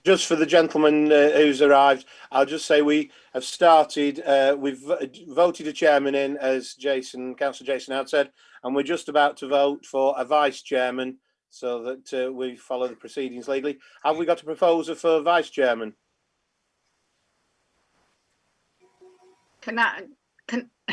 just for the gentleman who's arrived, I'll just say we have started. We've voted a chairman in, as Councillor Jason had said, and we're just about to vote for a vice chairman so that we follow the proceedings legally. Have we got a proposer for vice chairman? Can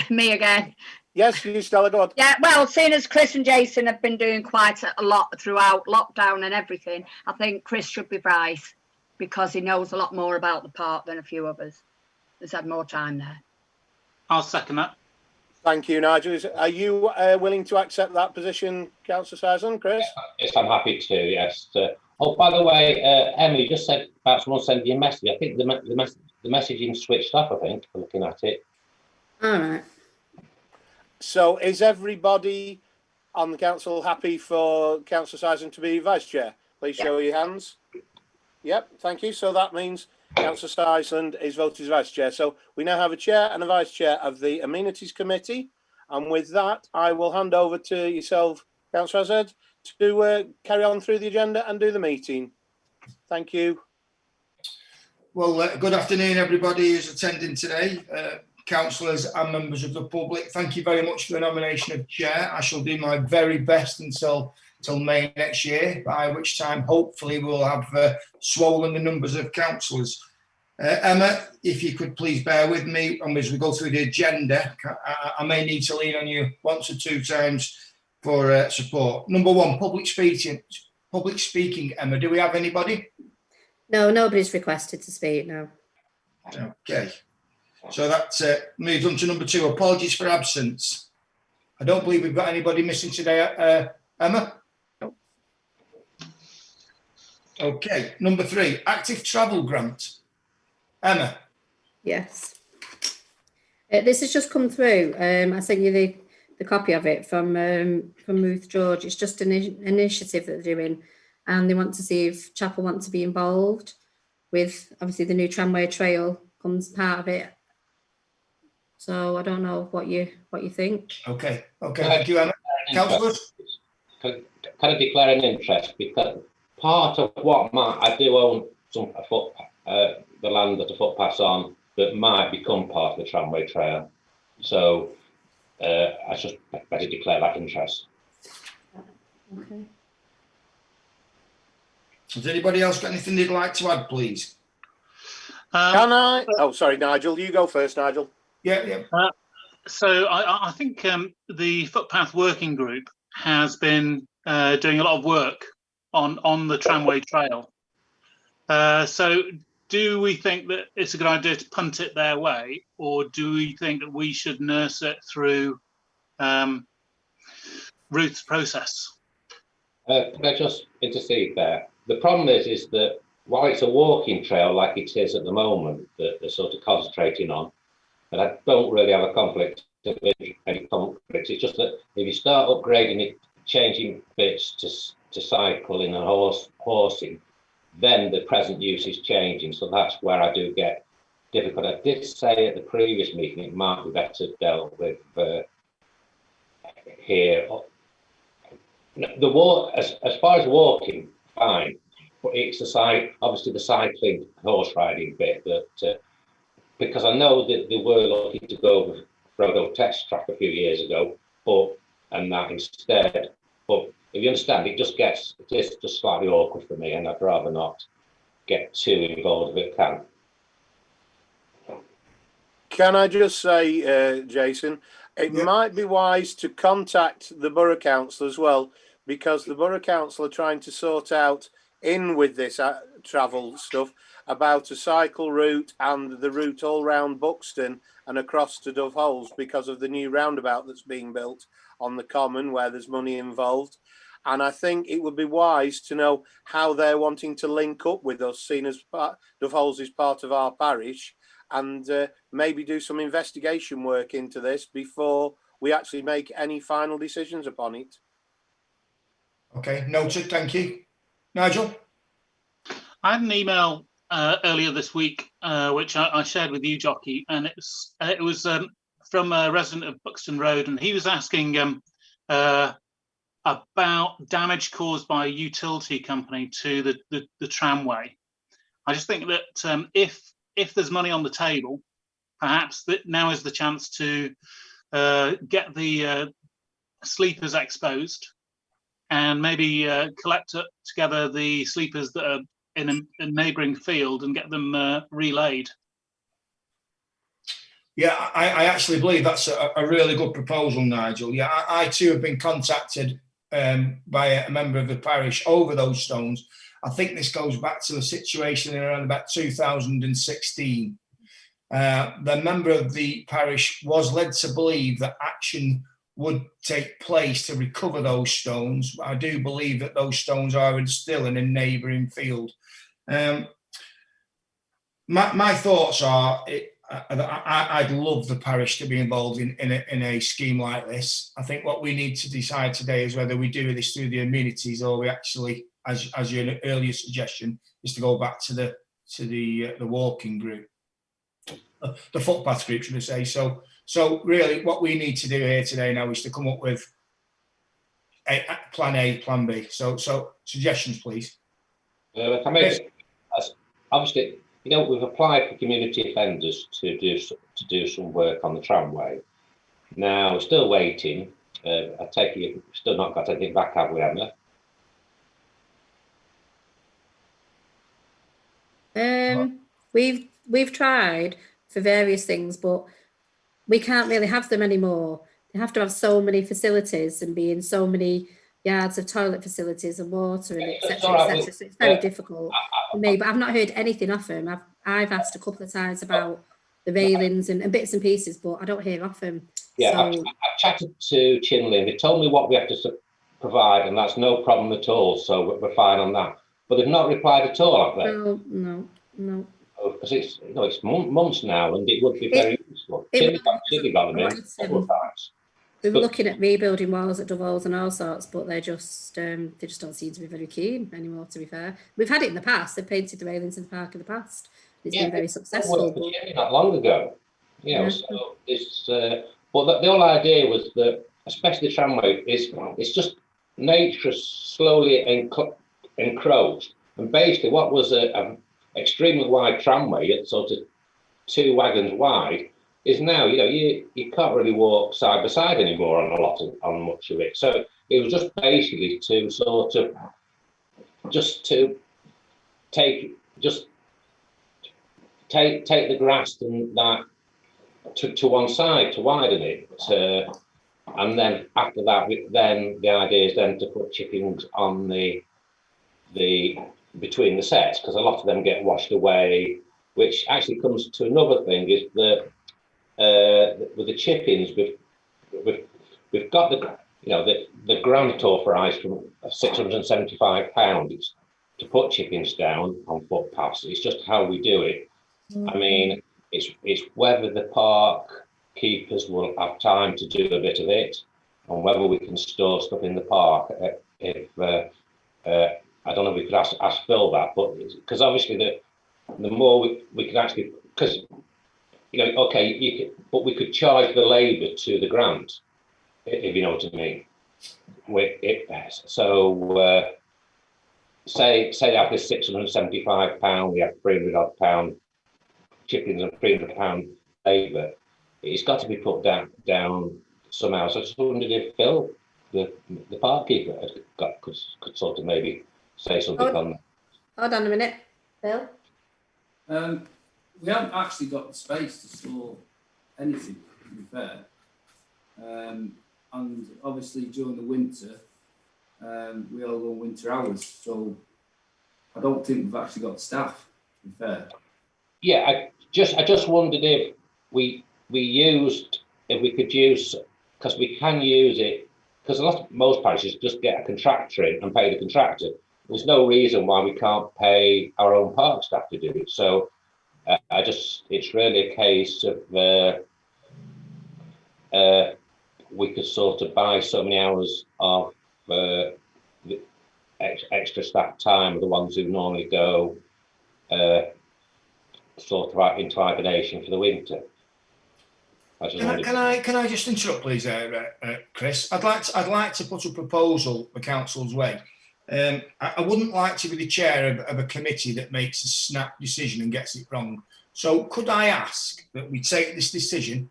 me again? Yes, you, Stella, go on. Yeah, well, seeing as Chris and Jason have been doing quite a lot throughout lockdown and everything, I think Chris should be vice because he knows a lot more about the park than a few of us. He's had more time there. I'll second that. Thank you, Nigel. Are you willing to accept that position, Councillor Sizen? Chris? Yes, I'm happy to, yes. Oh, by the way, Emily just said about someone sending you a message. I think the messaging switched off, I think, looking at it. All right. So is everybody on the council happy for Councillor Sizen to be vice chair? Please show your hands. Yep, thank you. So that means Councillor Sizen is voted as vice chair. So we now have a chair and a vice chair of the Amenities Committee. And with that, I will hand over to yourself, Councillor Azad, to carry on through the agenda and do the meeting. Thank you. Well, good afternoon, everybody who's attending today. Councillors and members of the public, thank you very much for the nomination of chair. I shall do my very best until May next year, by which time hopefully we'll have swollen the numbers of councillors. Emma, if you could please bear with me and as we go through the agenda, I may need to lean on you once or two times for support. Number one, public speaking. Emma, do we have anybody? No, nobody's requested to speak now. Okay. So that moves on to number two, apologies for absence. I don't believe we've got anybody missing today, Emma? No. Okay, number three, active travel grant. Emma? Yes. This has just come through. I sent you the copy of it from Ruth George. It's just an initiative that they're doing and they want to see if Chapel want to be involved with, obviously the new tramway trail comes part of it. So I don't know what you think. Okay, thank you, Emma. Councillor? Can I declare an interest? Because part of what I do own the land that a footpath's on that might become part of the tramway trail. So I just better declare that interest. Okay. Has anybody else got anything they'd like to add, please? Can I? Oh, sorry, Nigel. You go first, Nigel. Yeah. So I think the Footpath Working Group has been doing a lot of work on the tramway trail. So do we think that it's a good idea to punt it their way, or do we think that we should nurse it through Ruth's process? Can I just intercede there? The problem is that while it's a walking trail like it is at the moment, that they're sort of concentrating on, and I don't really have a conflict of any conflicts. It's just that if you start upgrading it, changing bits to cycling and horsing, then the present use is changing. So that's where I do get difficult. I did say at the previous meeting it might be better dealt with here. As far as walking, fine, but it's obviously the cycling horse riding bit that. Because I know that they were looking to go with Frodo test track a few years ago, and that instead. But if you understand, it is just slightly awkward for me, and I'd rather not get too involved if it can. Can I just say, Jason, it might be wise to contact the Borough Council as well, because the Borough Council are trying to sort out with this travel stuff about a cycle route and the route all round Buxton and across to Dove Holes because of the new roundabout that's being built on the common where there's money involved. And I think it would be wise to know how they're wanting to link up with us, seeing as Dove Holes is part of our parish, and maybe do some investigation work into this before we actually make any final decisions upon it. Okay, noted, thank you. Nigel? I had an email earlier this week, which I shared with you, Jockey, and it was from a resident of Buxton Road, and he was asking about damage caused by a utility company to the tramway. I just think that if there's money on the table, perhaps that now is the chance to get the sleepers exposed, and maybe collect together the sleepers that are in a neighbouring field and get them relayed. Yeah, I actually believe that's a really good proposal, Nigel. Yeah, I too have been contacted by a member of the parish over those stones. I think this goes back to the situation in around about 2016. The member of the parish was led to believe that action would take place to recover those stones. I do believe that those stones are still in a neighbouring field. My thoughts are, I'd love the parish to be involved in a scheme like this. I think what we need to decide today is whether we do this through the amenities, or we actually, as your earlier suggestion, is to go back to the walking group, the footpath group, should I say. So really, what we need to do here today now is to come up with plan A, plan B. So suggestions, please. If I may, obviously, you know, we've applied for community offenders to do some work on the tramway. Now, we're still waiting. I take it you've still not got anything back, have we, Emma? We've tried for various things, but we can't really have them anymore. They have to have so many facilities and be in so many yards of toilet facilities and water and etc. etc. So it's very difficult for me. But I've not heard anything off him. I've asked a couple of times about the railings and bits and pieces, but I don't hear off him. Yeah, so, I've chatted to Chinley, and they told me what we have to provide, and that's no problem at all. So we're fine on that. But they've not replied at all, have they? No. Because it's months now, and it would be very useful. Chinley got them in a couple of times. We were looking at rebuilding walls at Dovels and all sorts, but they just don't seem to be very keen anymore, to be fair. We've had it in the past. They've painted the railings in the park in the past. It's been very successful. Not long ago. So it's but the whole idea was that, especially the tramway, it's just nature slowly encroached, and basically what was an extremely wide tramway, at sort of 2 wagons wide, is now, you can't really walk side by side anymore on much of it. So it was just basically to sort of take the grass and that to one side to widen it, and then after that, then the idea is then to put chippings on the between the sets, because a lot of them get washed away, which actually comes to another thing, is that with the chippings, we've got the grant authorised from £675 to put chippings down on footpaths. It's just how we do it. I mean, it's whether the park keepers will have time to do a bit of it, and whether we can store stuff in the park. I don't know if we could ask Phil that, but because obviously the more we can actually, because but we could charge the labour to the grant, if you know what I mean. Say after £675, we have £300 chippings and £300 labour. It's got to be put down somehow. So I just wondered if Phil, the park keeper, could sort of maybe say something on that. Hold on a minute, Phil. We haven't actually got the space to store anything, to be fair. And obviously during the winter, we all go on winter hours, so I don't think we've actually got staff, to be fair. Yeah, I just wondered if we could use, because we can use it, because most parishes just get a contractor in and pay the contractor. There's no reason why we can't pay our own park staff to do it. So it's really a case of we could sort of buy so many hours of the extra staff time of the ones who normally go sort of into hibernation for the winter. Can I just interrupt, please, Chris? I'd like to put a proposal the council's way. I wouldn't like to be the chair of a committee that makes a snap decision and gets it wrong. So could I ask that we take this decision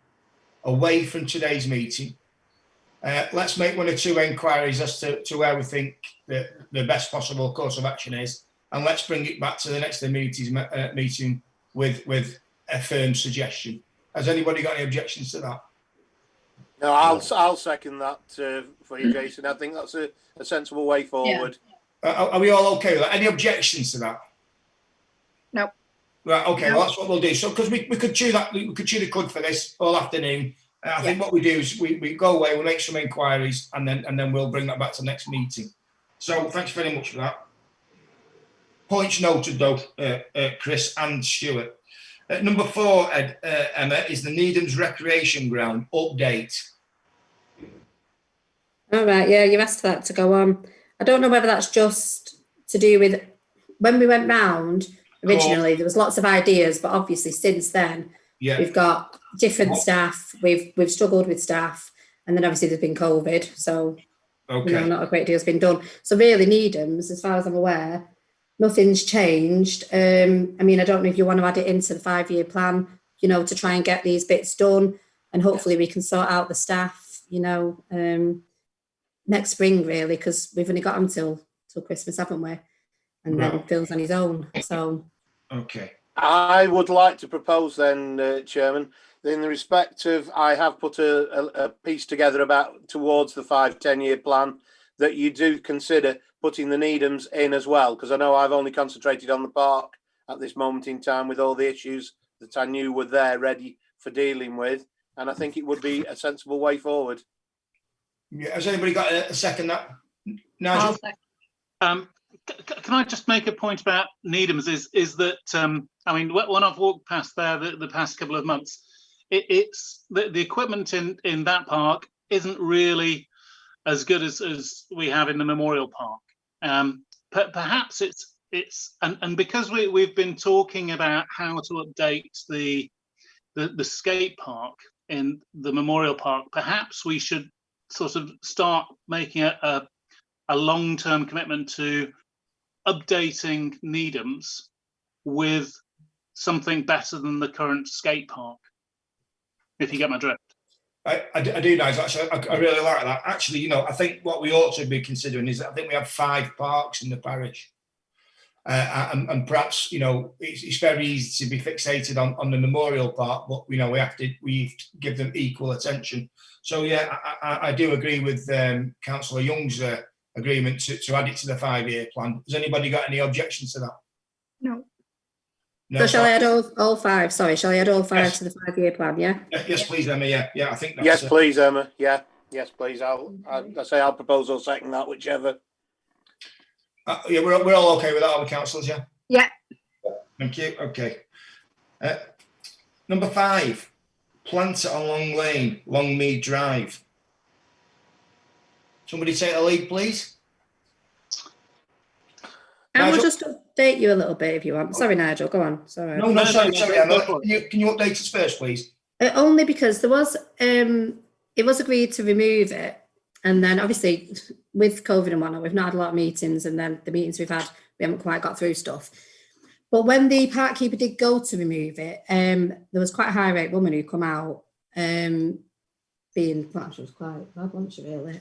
away from today's meeting? Let's make 1 or 2 inquiries as to where we think the best possible course of action is, and let's bring it back to the next meeting with a firm suggestion. Has anybody got any objections to that? No, I'll second that for you, Jason. I think that's a sensible way forward. Are we all okay with that? Any objections to that? No. Right, okay, No. well, that's what we'll do. So, because we could chew the cud for this all afternoon. I think what we do is we go away, we'll make some inquiries, and then we'll bring that back to the next meeting. So, thanks very much for that. Points noted, though, Chris and Stuart. Number 4, Emma, is the Needham's Recreation Ground update. All right, yeah, you've asked for that to go on. I don't know whether that's just to do with when we went round originally, there was lots of ideas, but obviously since then, we've got different staff, we've struggled with staff, and then obviously there's been COVID, so you know, not a great deal's been done. So really Needham's, as far as I'm aware, nothing's changed. I mean, I don't know if you want to add it into the 5-year plan, you know, to try and get these bits done, and hopefully we can sort out the staff, you know, next spring really, because we've only got them till Christmas, haven't we? And then Phil's on his own. So I would like to propose then, Chairman, in the respect of, I have put a piece together towards the 5-10-year plan, that you do consider putting the Needhams in as well, because I know I've only concentrated on the park at this moment in time with all the issues that I knew were there ready for dealing with, and I think it would be a sensible way forward. Yeah, has anybody got a second that? Nigel? Can I just make a point about Needham's is that, I mean, when I've walked past there the past couple of months, it's the equipment in that park isn't really as good as we have in the Memorial Park. Perhaps it's and because we've been talking about how to update the skate park in the Memorial Park, perhaps we should sort of start making a long-term commitment to updating Needham's with something better than the current skate park, if you get my drift. I do, Nigel. Actually, I really like that. Actually, you know, I think what we ought to be considering is that I think we have 5 parks in the parish. And perhaps, you know, it's very easy to be fixated on the Memorial Park, but, you know, we give them equal attention. So, yeah, I do agree with Councillor Young's agreement to add it to the 5-year plan. Has anybody got any objections to that? No. So shall I add all 5? Sorry, shall I add all 5 to the 5-year plan? Yeah. Yes, please, Emma. Yeah, I think that's. Yes, please, Emma. Yeah, yes, please. I'll propose or second that, whichever. Yeah, we're all okay with that, are we, councillors? Yeah. Yeah. Thank you. Okay. Number 5, planter on Long Lane, Longmead Drive. Somebody take the lead, please. I will just update you a little bit if you want. Sorry, Nigel, go on. Sorry. No, sorry, Emma. Can you update us first, please? Only because there was, it was agreed to remove it. And then obviously with COVID and whatnot, we've not had a lot of meetings, and then the meetings we've had, we haven't quite got through stuff. But when the park keeper did go to remove it, there was quite a high rate woman who come out, being, well, she was quite bad, wasn't she, really?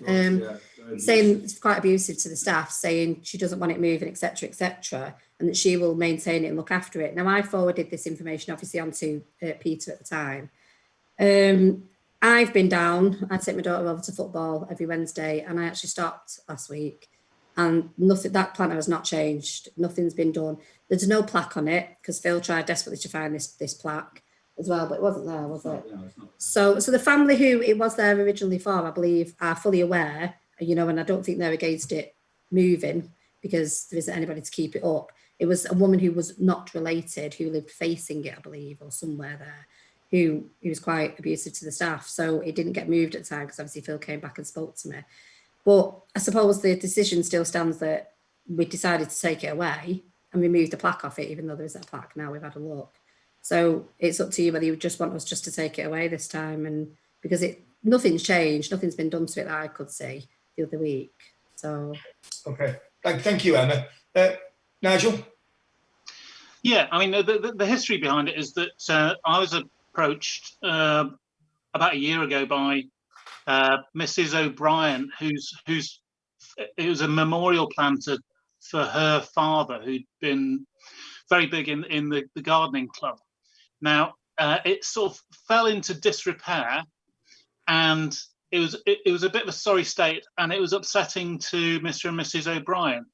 Saying it's quite abusive to the staff, saying she doesn't want it moving, etc., and that she will maintain it and look after it. Now, I forwarded this information obviously onto Peter at the time. I've been down, I take my daughter over to football every Wednesday, and I actually stopped last week, and nothing, that planter has not changed. Nothing's been done. There's no plaque on it because Phil tried desperately to find this plaque as well, but it wasn't there, was it? So the family who it was there originally for, I believe, are fully aware, you know, and I don't think they're against it moving because there isn't anybody to keep it up. It was a woman who was not related, who lived facing it, I believe, or somewhere there, who was quite abusive to the staff. So it didn't get moved at the time because obviously Phil came back and spoke to me. But I suppose the decision still stands that we decided to take it away and remove the plaque off it, even though there is a plaque now. We've had a look. So it's up to you whether you just want us just to take it away this time, and because nothing's changed, nothing's been done to it that I could see the other week. So okay, Thank you, Emma. Nigel? Yeah, I mean, the history behind it is that I was approached about a year ago by Mrs. O'Brien, it was a memorial planter for her father, who'd been very big in the gardening club. Now, it sort of fell into disrepair, and it was a bit of a sorry state, and it was upsetting to Mr. and Mrs. O'Brien.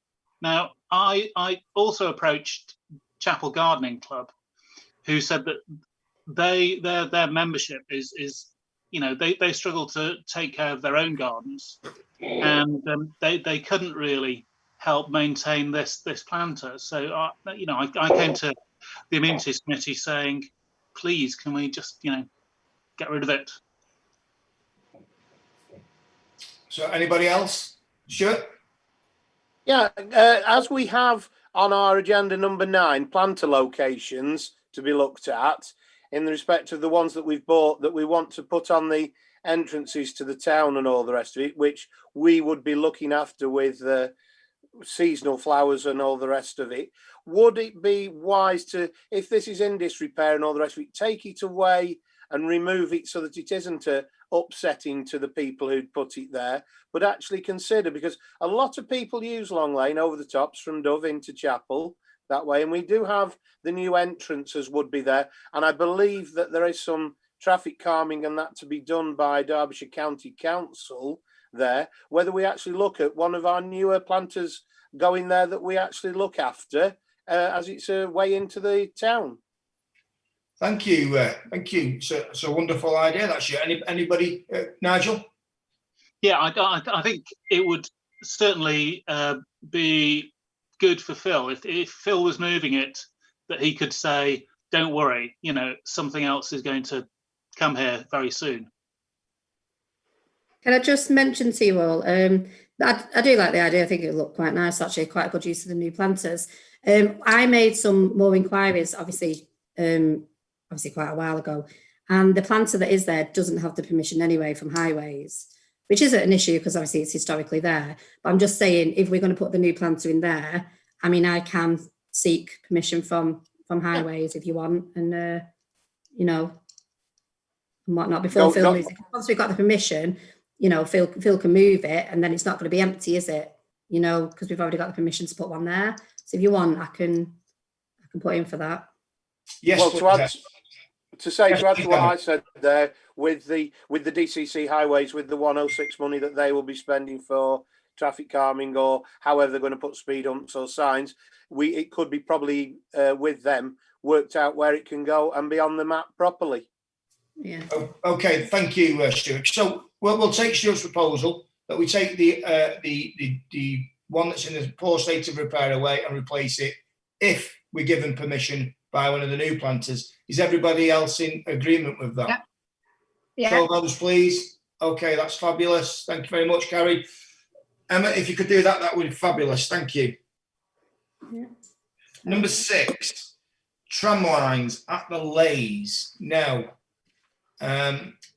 Now, I also approached Chapel Gardening Club, who said that their membership is they struggle to take care of their own gardens, and they couldn't really help maintain this planter. So I came to the Amenities Committee saying, please, can we just get rid of it? So anybody else? Stuart? Yeah, as we have on our agenda number 9, planter locations to be looked at in respect of the ones that we've bought that we want to put on the entrances to the town and all the rest of it, which we would be looking after with seasonal flowers and all the rest of it. Would it be wise to, if this is in disrepair and all the rest of it, take it away and remove it so that it isn't upsetting to the people who'd put it there, but actually consider, because a lot of people use Long Lane over the tops from Dove into Chapel that way, and we do have the new entrances would be there, and I believe that there is some traffic calming and that to be done by Derbyshire County Council there, whether we actually look at one of our newer planters going there that we actually look after as it's a way into the town. Thank you. Thank you. It's a wonderful idea. That's you. Anybody, Nigel? Yeah, I think it would certainly be good for Phil if Phil was moving it, that he could say, "Don't worry, something else is going to come here very soon." Can I just mention to you all, I do like the idea. I think it would look quite nice, actually, quite a good use of the new planters. I made some more inquiries, obviously quite a while ago, and the planter that is there doesn't have the permission anyway from Highways, which isn't an issue because obviously it's historically there. But I'm just saying, if we're going to put the new planter in there, I mean, I can seek permission from Highways if you want, and and whatnot before Phil moves it. Once we've got the permission, Phil can move it, and then it's not going to be empty, is it? Because we've already got the permission to put one there. So if you want, I can put in for that. Yes. Well, to add to what I said there, with the DCC Highways, with the 106 money that they will be spending for traffic calming or however they're going to put speed humps or signs, it could be probably with them worked out where it can go and be on the map properly. Yeah. Okay. Thank you, Stuart. So we'll take Stuart's proposal that we take the one that's in a poor state of repair away and replace it if we're given permission by one of the new planters. Is everybody else in agreement with that? Yeah. So votes, please. Okay, that's fabulous. Thank you very much, Carrie. Emma, if you could do that, that would be fabulous. Thank you. Yeah. Number 6, tram lines at the Lays. Now,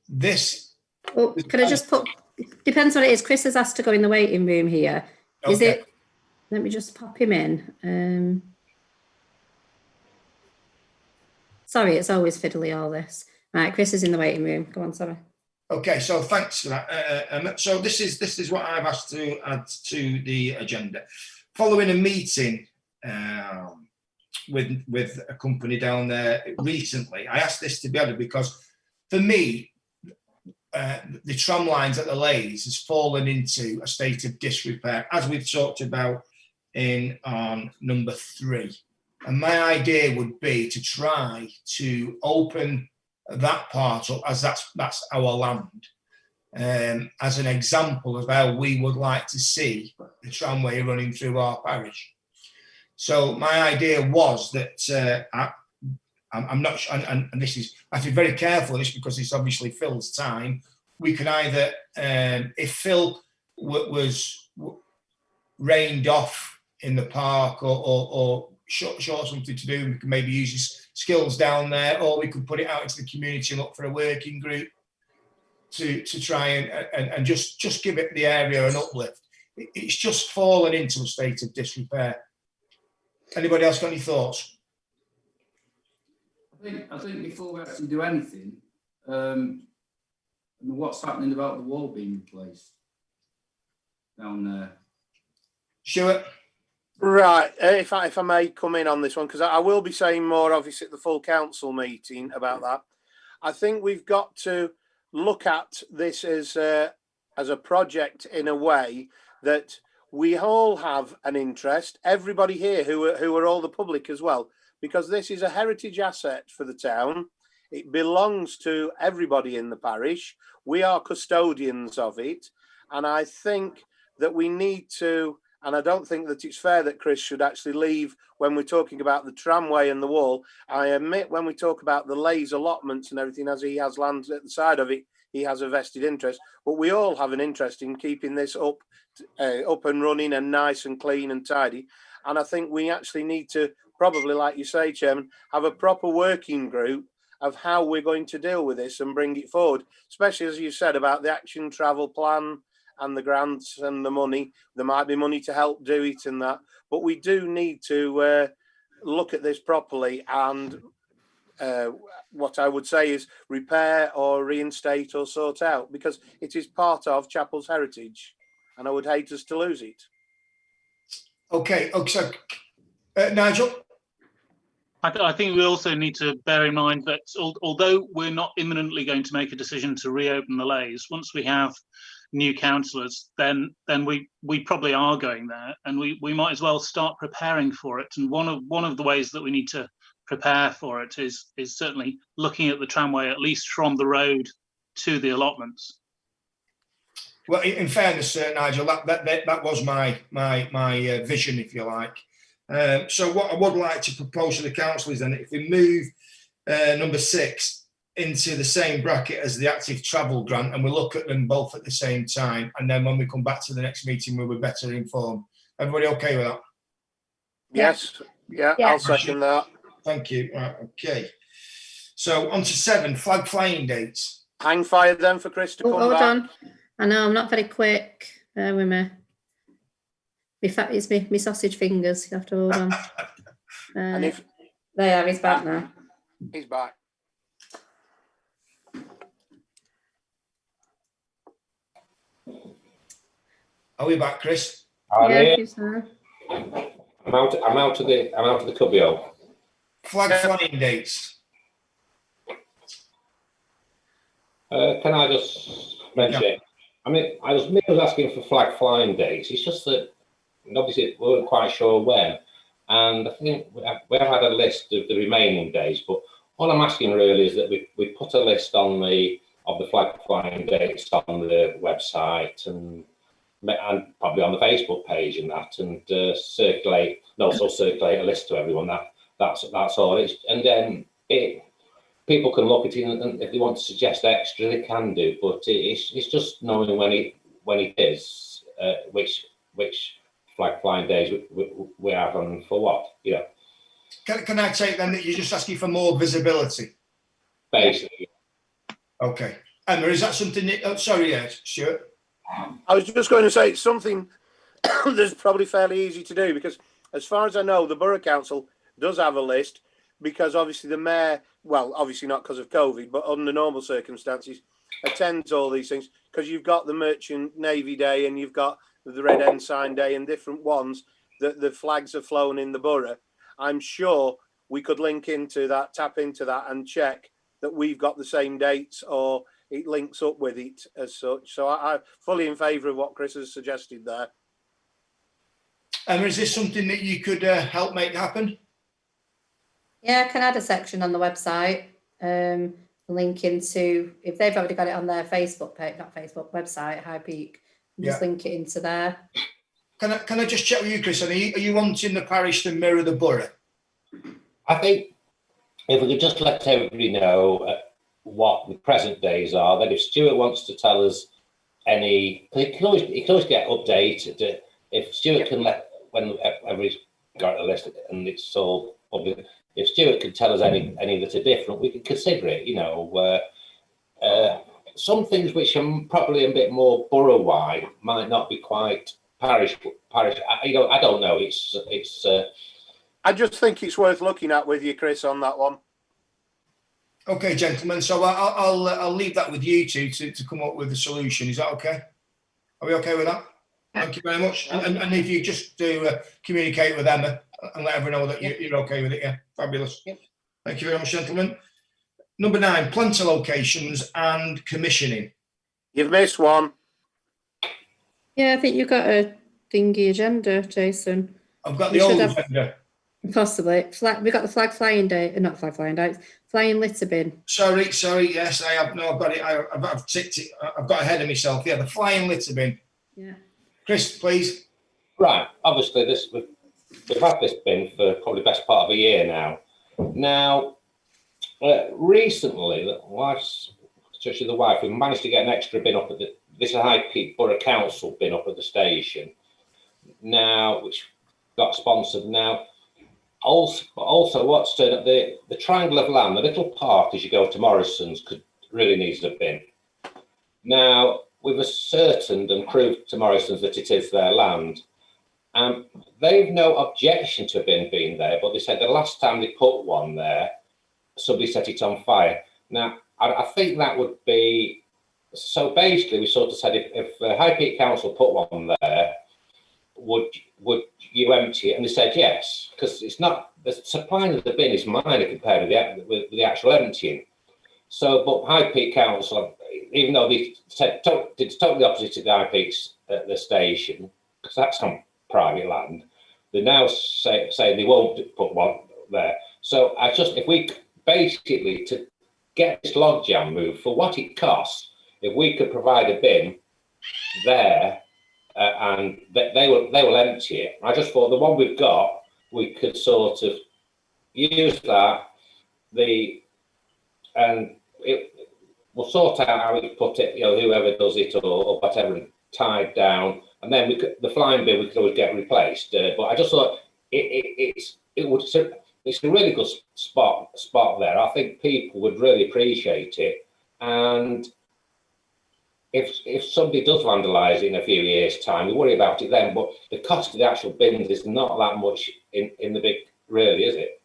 this. Oh, can I just put? Depends what it is. Chris has asked to go in the waiting room here. Okay. Is it? Let me just pop him in. Sorry, it's always fiddly, all this. Right, Chris is in the waiting room. Go on, sorry. Okay, so thanks for that. So this is what I've asked to add to the agenda. Following a meeting with a company down there recently, I asked this to be added because for me, the tram lines at the Lays has fallen into a state of disrepair, as we've talked about on number 3. And my idea would be to try to open that part up, as that's our land, as an example of how we would like to see the tramway running through our parish. So my idea was that I'm not, and this is, I have to be very careful of this because it's obviously Phil's time. We could either, if Phil was rained off in the park or short something to do, we could maybe use his skills down there, or we could put it out into the community and look for a working group to try and just give it the area an uplift. It's just fallen into a state of disrepair. Anybody else got any thoughts? I think before we actually do anything, what's happening about the wall being replaced down there? Stuart? Right, if I may come in on this one, because I will be saying more obviously at the full council meeting about that. I think we've got to look at this as a project in a way that we all have an interest, everybody here who are all the public as well, because this is a heritage asset for the town. It belongs to everybody in the parish. We are custodians of it. And I think that we need to, and I don't think that it's fair that Chris should actually leave when we're talking about the tramway and the wall. I admit when we talk about the Lays allotments and everything, as he has land at the side of it, he has a vested interest. But we all have an interest in keeping this up and running and nice and clean and tidy. And I think we actually need to probably, like you say, Chairman, have a proper working group of how we're going to deal with this and bring it forward, especially as you said about the action travel plan and the grants and the money. There might be money to help do it and that, but we do need to look at this properly and what I would say is repair or reinstate or sort out, because it is part of Chapel's heritage and I would hate us to lose it. Okay, so Nigel? I think we also need to bear in mind that although we're not imminently going to make a decision to reopen the Lays, once we have new councillors, then we probably are going there, and we might as well start preparing for it. And one of the ways that we need to prepare for it is certainly looking at the tramway, at least from the road to the allotments. Well, in fairness, Nigel, that was my vision, if you like. So what I would like to propose to the council is then if we move number 6 into the same bracket as the active travel grant, and we look at them both at the same time, and then when we come back to the next meeting, we'll be better informed. Everybody okay with that? Yes, yeah. I'll second that. Thank you. Right, okay. So on to 7, flag flying dates. Hang fire then for Chris to come hold back. on. I know I'm not very quick. Bear with me. It's me sausage fingers. You have to hold on. And if there, he's back now. He's back. Are we back, Chris? Yeah, I'm out of the cubby-hole. Flag flying dates. Can I just mention it? I mean, I was asking for flag flying dates. It's just that obviously we weren't quite sure when, and I think we have had a list of the remaining days. But all I'm asking really is that we put a list on of the flag flying dates on the website and probably on the Facebook page and that, and circulate a list to everyone. That's all. And then people can look at it, and if they want to suggest extra, they can do. But it's just knowing when it is, which flag flying days we have and for what, you know. Can I take then that you're just asking for more visibility? Basically. Okay. Emma, is that something that, sorry, yes, Stuart? I was just going to say it's something that's probably fairly easy to do, because as far as I know, the Borough Council does have a list, because obviously the Mayor, well, obviously not because of COVID, but under normal circumstances, attends all these things, because you've got the Merchant Navy Day and you've got the Red Ensign Day and different ones that the flags are flown in the borough. I'm sure we could link into that, tap into that and check that we've got the same dates or it links up with it as such. So I'm fully in favour of what Chris has suggested there. Emma, is this something that you could help make happen? Yeah, I can add a section on the website, link into, if they've already got it on their Facebook page, not Facebook, website, High Peak, just link it into there. Can I just check with you, Chris? Are you wanting the parish to mirror the borough? I think if we could just let everybody know what the present days are, then if Stuart wants to tell us any, he can always get updated. If Stuart can let, when everybody's got a list and it's all public, if Stuart can tell us any that are different, we can consider it, you know. Some things which are probably a bit more borough-wide might not be quite parish. I don't know. It's. I just think it's worth looking at with you, Chris, on that one. Okay, gentlemen. So I'll leave that with you two to come up with a solution. Is that okay? Are we okay with that? Thank you very much. And if you just do communicate with Emma and let everyone know that you're okay with it, yeah, fabulous. Yep. Thank you very much, gentlemen. Number 9, planter locations and commissioning. You've missed one. Yeah, I think you've got a thingy agenda, Jason. I've got We the should old have- agenda. Possibly. We've got the flag flying day, not flag flying day, flying litter bin. Sorry. Yes, I have. No, I've got it. I've ticked it. I've got ahead of myself. Yeah, the flying litter bin. Yeah. Chris, please. Right. Obviously, we've had this bin for probably the best part of a year now. Now, recently, especially the wife, we managed to get an extra bin up at this High Peak Borough Council bin up at the station. Now, which got sponsored now. Also, what's turned up the triangle of land, the little park as you go to Morrison's, really needs a bin. Now, we've ascertained and proved to Morrison's that it is their land. They've no objection to a bin being there, but they said the last time they put one there, somebody set it on fire. Now, I think that would be, so basically we sort of said if High Peak Council put one there, would you empty it? And they said yes, because it's not, the supplying of the bin is minor compared with the actual emptying. So, but High Peak Council, even though they said it's totally opposite to the High Peaks at the station, because that's on private land, they now say they won't put one there. So if we basically, to get this logjam moved for what it costs, if we could provide a bin there, and they will empty it. I just thought the one we've got, we could sort of use that, and we'll sort out how we put it, whoever does it or whatever, and tied down, and then the flying bin we could always get replaced. But I just thought it's a really good spot there. I think people would really appreciate it, and if somebody does vandalise it in a few years' time, we worry about it then. But the cost of the actual bins is not that much in the big, really, is it?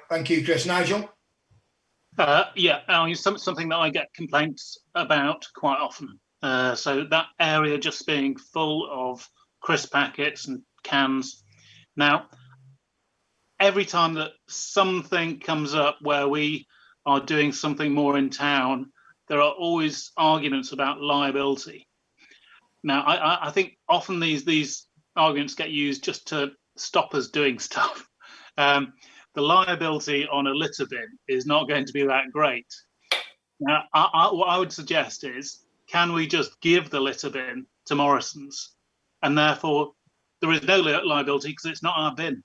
Thank you, Chris. Nigel? Yeah, something that I get complaints about quite often. So that area just being full of crisp packets and cans. Now, every time that something comes up where we are doing something more in town, there are always arguments about liability. Now, I think often these arguments get used just to stop us doing stuff. The liability on a litter bin is not going to be that great. Now, what I would suggest is, can we just give the litter bin to Morrison's, and therefore there is no liability because it's not our bin.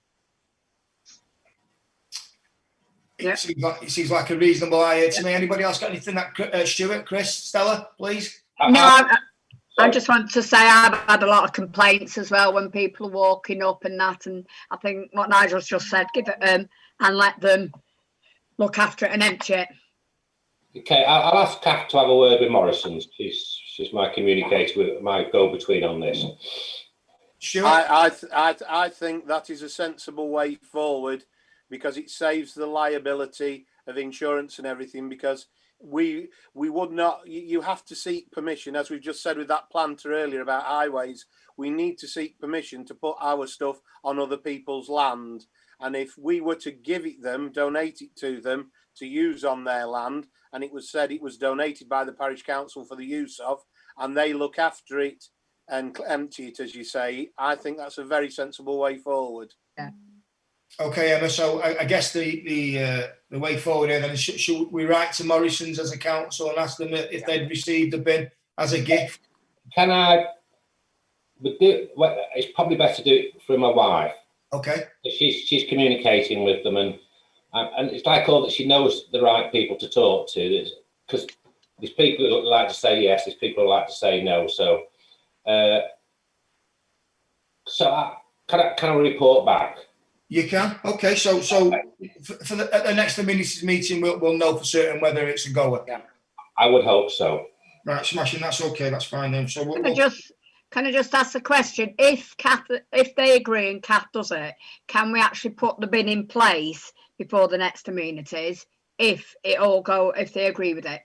It seems like a reasonable idea to me. Anybody else got anything that Stuart, Chris, Stella, please? No, I just want to say I've had a lot of complaints as well when people are walking up and that, and I think what Nigel's just said, give it and let them look after it and empty it. Okay, I'll ask Kath to have a word with Morrison's. She's my communicator, with my go-between on this. Stuart? I think that is a sensible way forward, because it saves the liability of insurance and everything, because we would not, you have to seek permission, as we've just said with that planter earlier about highways. We need to seek permission to put our stuff on other people's land, and if we were to give it them, donate it to them to use on their land, and it was said it was donated by the parish council for the use of, and they look after it and empty it, as you say, I think that's a very sensible way forward. Yeah. Okay, Emma. So I guess the way forward here then is, should we write to Morrison's as a council and ask them if they'd received the bin as a gift? Can I? It's probably better to do it through my wife. Okay. She's communicating with them, and it's like all that she knows the right people to talk to. Because there's people who like to say yes, there's people who like to say no. So, can I report back? You can. Okay. So at the next ministers meeting, we'll know for certain whether it's a goer. Yeah. I would hope so. Right, smashing. That's okay. That's fine then. So Can Can I just ask a question? If they agree and Kath does it, can we actually put the bin in place before the next amenities if they agree with it?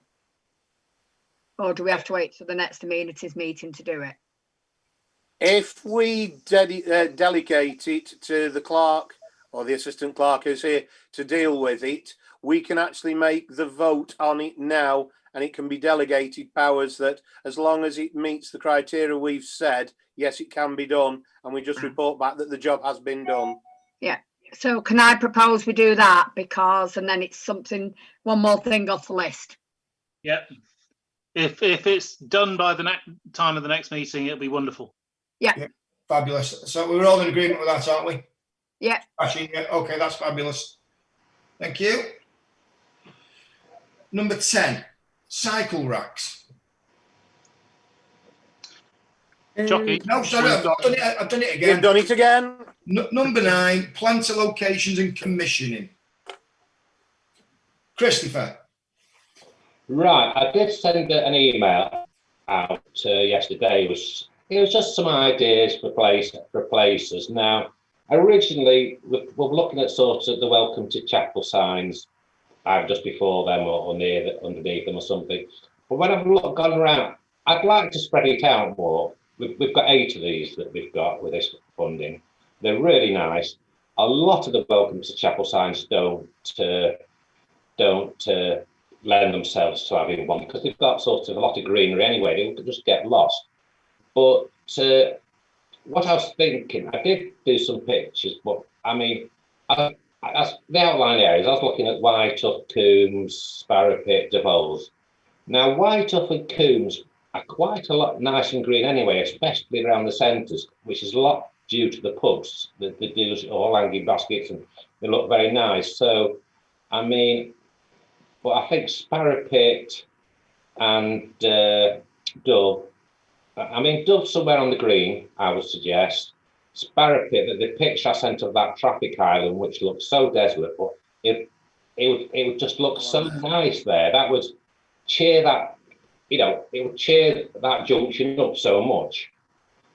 Or do we have to wait for the next amenities meeting to do it? If we delegate it to the clerk or the assistant clerk who's here to deal with it, we can actually make the vote on it now, and it can be delegated powers that as long as it meets the criteria we've said, yes, it can be done, and we just report back that the job has been done. Yeah. So can I propose we do that, because and then it's one more thing off the list. Yeah. If it's done by the time of the next meeting, it'll be wonderful. Yeah. Fabulous. So we're all in agreement with that, aren't we? Yeah. Actually, yeah. Okay, that's fabulous. Thank you. Number 10, cycle racks. Jockey. No, sorry, I've done it again. You've done it again. Number 9, planter locations and commissioning. Christopher. Right, I did send an email out yesterday. It was just some ideas for places. Now, originally, we were looking at sort of the welcome to chapel signs, either just before them or underneath them or something. But when I've gone around, I'd like to spread it out more. We've got 8 of these that we've got with this funding. They're really nice. A lot of the welcome to chapel signs don't lend themselves to having one because they've got sort of a lot of greenery anyway. They could just get lost. But what I was thinking, I did do some pictures, but I mean, the outline areas, I was looking at Whitetuff, Coombs, Sparrow Pit, Devols. Now, Whitetuff and Coombs are quite a lot nice and green anyway, especially around the centres, which is a lot due to the pubs. They do all hanging baskets and they look very nice. So, I mean, but I think Sparrow Pit and Dove, I mean, Dove somewhere on the green, I would suggest. Sparrow Pit, the picture I sent of that traffic island, which looks so desolate, but it would just look so nice there. That would cheer that, it would cheer that junction up so much.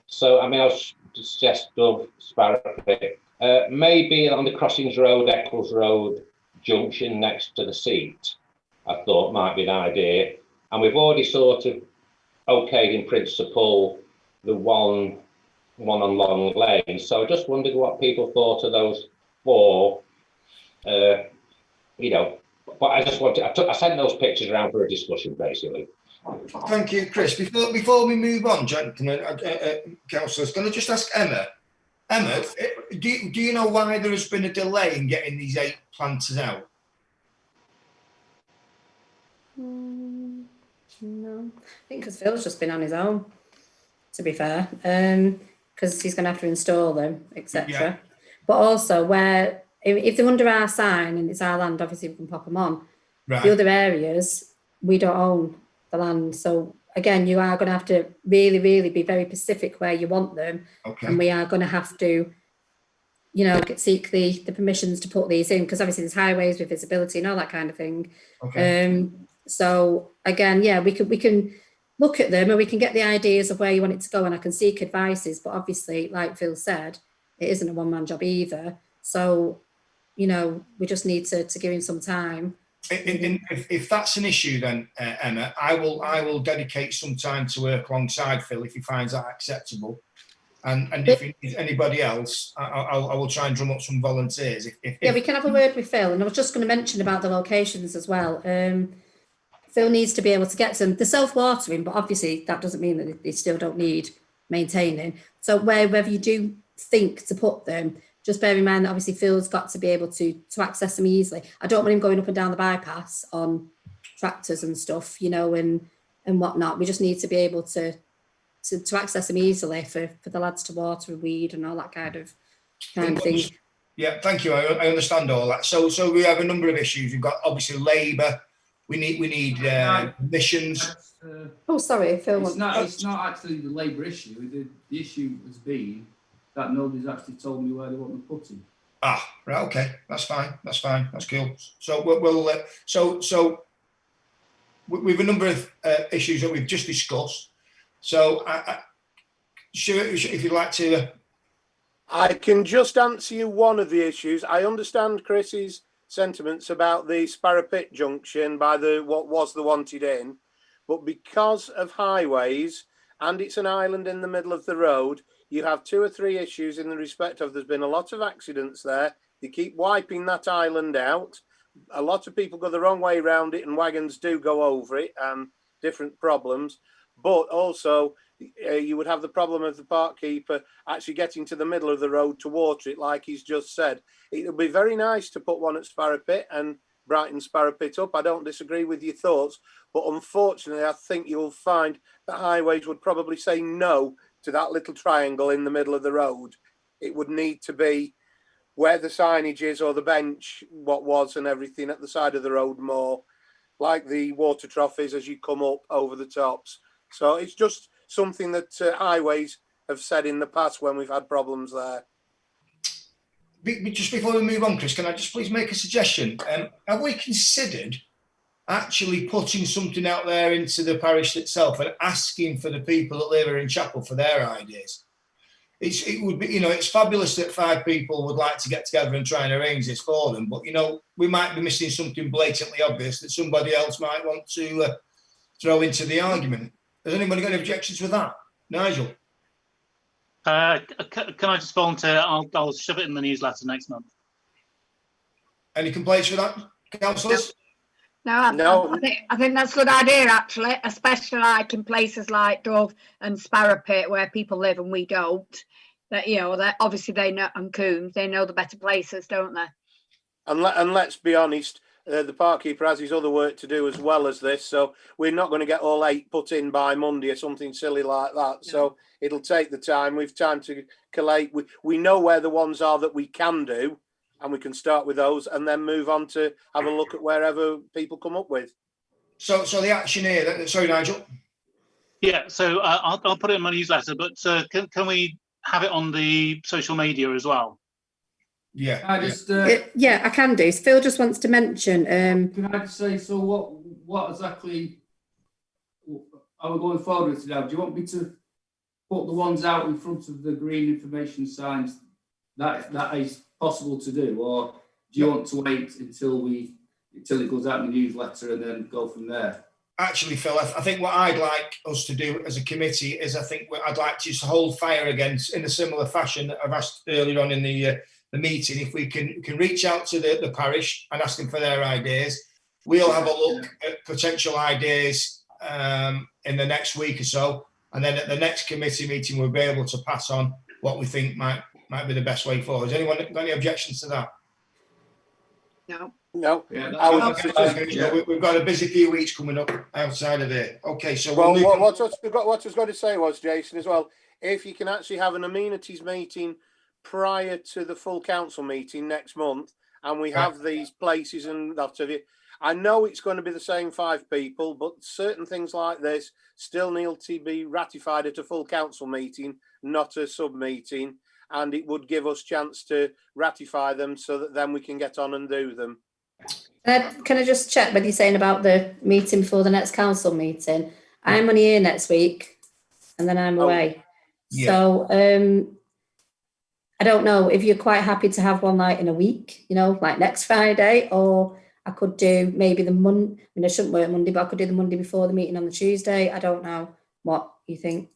So, I mean, I would suggest Dove, Sparrow Pit, maybe on the Crossings Road, Eccles Road junction next to the seat, I thought might be an idea. And we've already sort of okayed in principle the one on Long Lane. So I just wondered what people thought of those 4, but I just wanted, I sent those pictures around for a discussion, basically. Thank you, Chris. Before we move on, gentlemen, councillors, can I just ask Emma? Emma, do you know why there has been a delay in getting these 8 planters out? No, I think because Phil's just been on his own, to be fair, because he's going to have to install them, etc. Yeah. But also, where if they're under our sign and it's our land, obviously we can pop them on. Right. The other areas, we don't own the land. So again, you are going to have to really, really be very specific where you want them. Okay. And we are going to have to, seek the permissions to put these in, because obviously there's highways with visibility and all that kind of thing. Okay. So again, yeah, we can look at them and we can get the ideas of where you want it to go, and I can seek advices. But obviously, like Phil said, it isn't a one-man job either. So, we just need to give him some time. If that's an issue, then Emma, I will dedicate some time to work alongside Phil if he finds that acceptable. And if he needs anybody else, I will try and drum up some volunteers. Yeah, we can have a word with Phil. And I was just going to mention about the locations as well. Phil needs to be able to get some. They're self-watering, but obviously that doesn't mean that they still don't need maintaining. So wherever you do think to put them, just bear in mind that obviously Phil's got to be able to access them easily. I don't want him going up and down the bypass on tractors and stuff, and whatnot. We just need to be able to access them easily for the lads to water and weed and all that kind of thing. Yeah, thank you. I understand all that. So we have a number of issues. We've got obviously labour. We need emissions. Oh, sorry, Phil. It's not actually the labour issue. The issue has been that nobody's actually told me where they want them putting. Ah, right. Okay, that's fine. That's cool. So we'll we've a number of issues that we've just discussed. So Stuart, if you'd like to. I can just answer you one of the issues. I understand Chris's sentiments about the Sparrow Pit junction by what was the Wanted Inn, but because of highways and it's an island in the middle of the road, you have 2 or 3 issues in the respect of there's been a lot of accidents there. They keep wiping that island out. A lot of people go the wrong way around it and wagons do go over it and different problems. But also you would have the problem of the park keeper actually getting to the middle of the road to water it, like he's just said. It would be very nice to put one at Sparrow Pit and brighten Sparrow Pit up. I don't disagree with your thoughts, but unfortunately, I think you'll find that highways would probably say no to that little triangle in the middle of the road. It would need to be where the signage is or the bench, what was, and everything at the side of the road more, like the water trough is as you come up over the tops. So it's just something that highways have said in the past when we've had problems there. Just before we move on, Chris, can I just please make a suggestion? Have we considered actually putting something out there into the parish itself and asking for the people that live here in Chapel for their ideas? It would be, it's fabulous that 5 people would like to get together and try and arrange this for them, but we might be missing something blatantly obvious that somebody else might want to throw into the argument. Has anybody got any objections with that? Nigel? Can I just volunteer? I'll shove it in the newsletter next month. Any complaints with that, councillors? No, I think that's a good idea, actually, especially like in places like Dove and Sparrow Pit where people live and we don't. That that obviously they know, and Coombs, they know the better places, don't they? And let's be honest, the park keeper has his other work to do as well as this, so we're not going to get all 8 put in by Monday or something silly like that. No. So it'll take the time. We've time to collate. We know where the ones are that we can do, and we can start with those and then move on to have a look at wherever people come up with. So the action here, sorry, Nigel. Yeah, so I'll put it in my newsletter, but can we have it on the social media as well? Yeah. Yeah, I can do. Phil just wants to mention. Can I just say, so what exactly are we going forward with today? Do you want me to put the ones out in front of the green information signs that is possible to do, or do you want to wait until it goes out in the newsletter and then go from there? Actually, Phil, I think what I'd like us to do as a committee is I'd like to just hold fire again in a similar fashion that I've asked earlier on in the meeting. If we can reach out to the parish and ask them for their ideas, we'll have a look at potential ideas in the next week or so, and then at the next committee meeting we'll be able to pass on what we think might be the best way forward. Has anyone got any objections to that? No. Yeah, we've got a busy few weeks coming up outside of there. Okay, so what I was going to say was, Jason, as well, if you can actually have an amenities meeting prior to the full council meeting next month, and we have these places and that of it. I know it's going to be the same 5 people, but certain things like this still need to be ratified at a full council meeting, not a sub meeting, and it would give us chance to ratify them so that then we can get on and do them. Can I just check what you're saying about the meeting before the next council meeting? I'm only here next week and then I'm away. Yeah. So I don't know if you're quite happy to have one night in a week, like next Friday, or I could do maybe the Monday. I mean, I shouldn't work Monday, but I could do the Monday before the meeting on the Tuesday. I don't know what you think.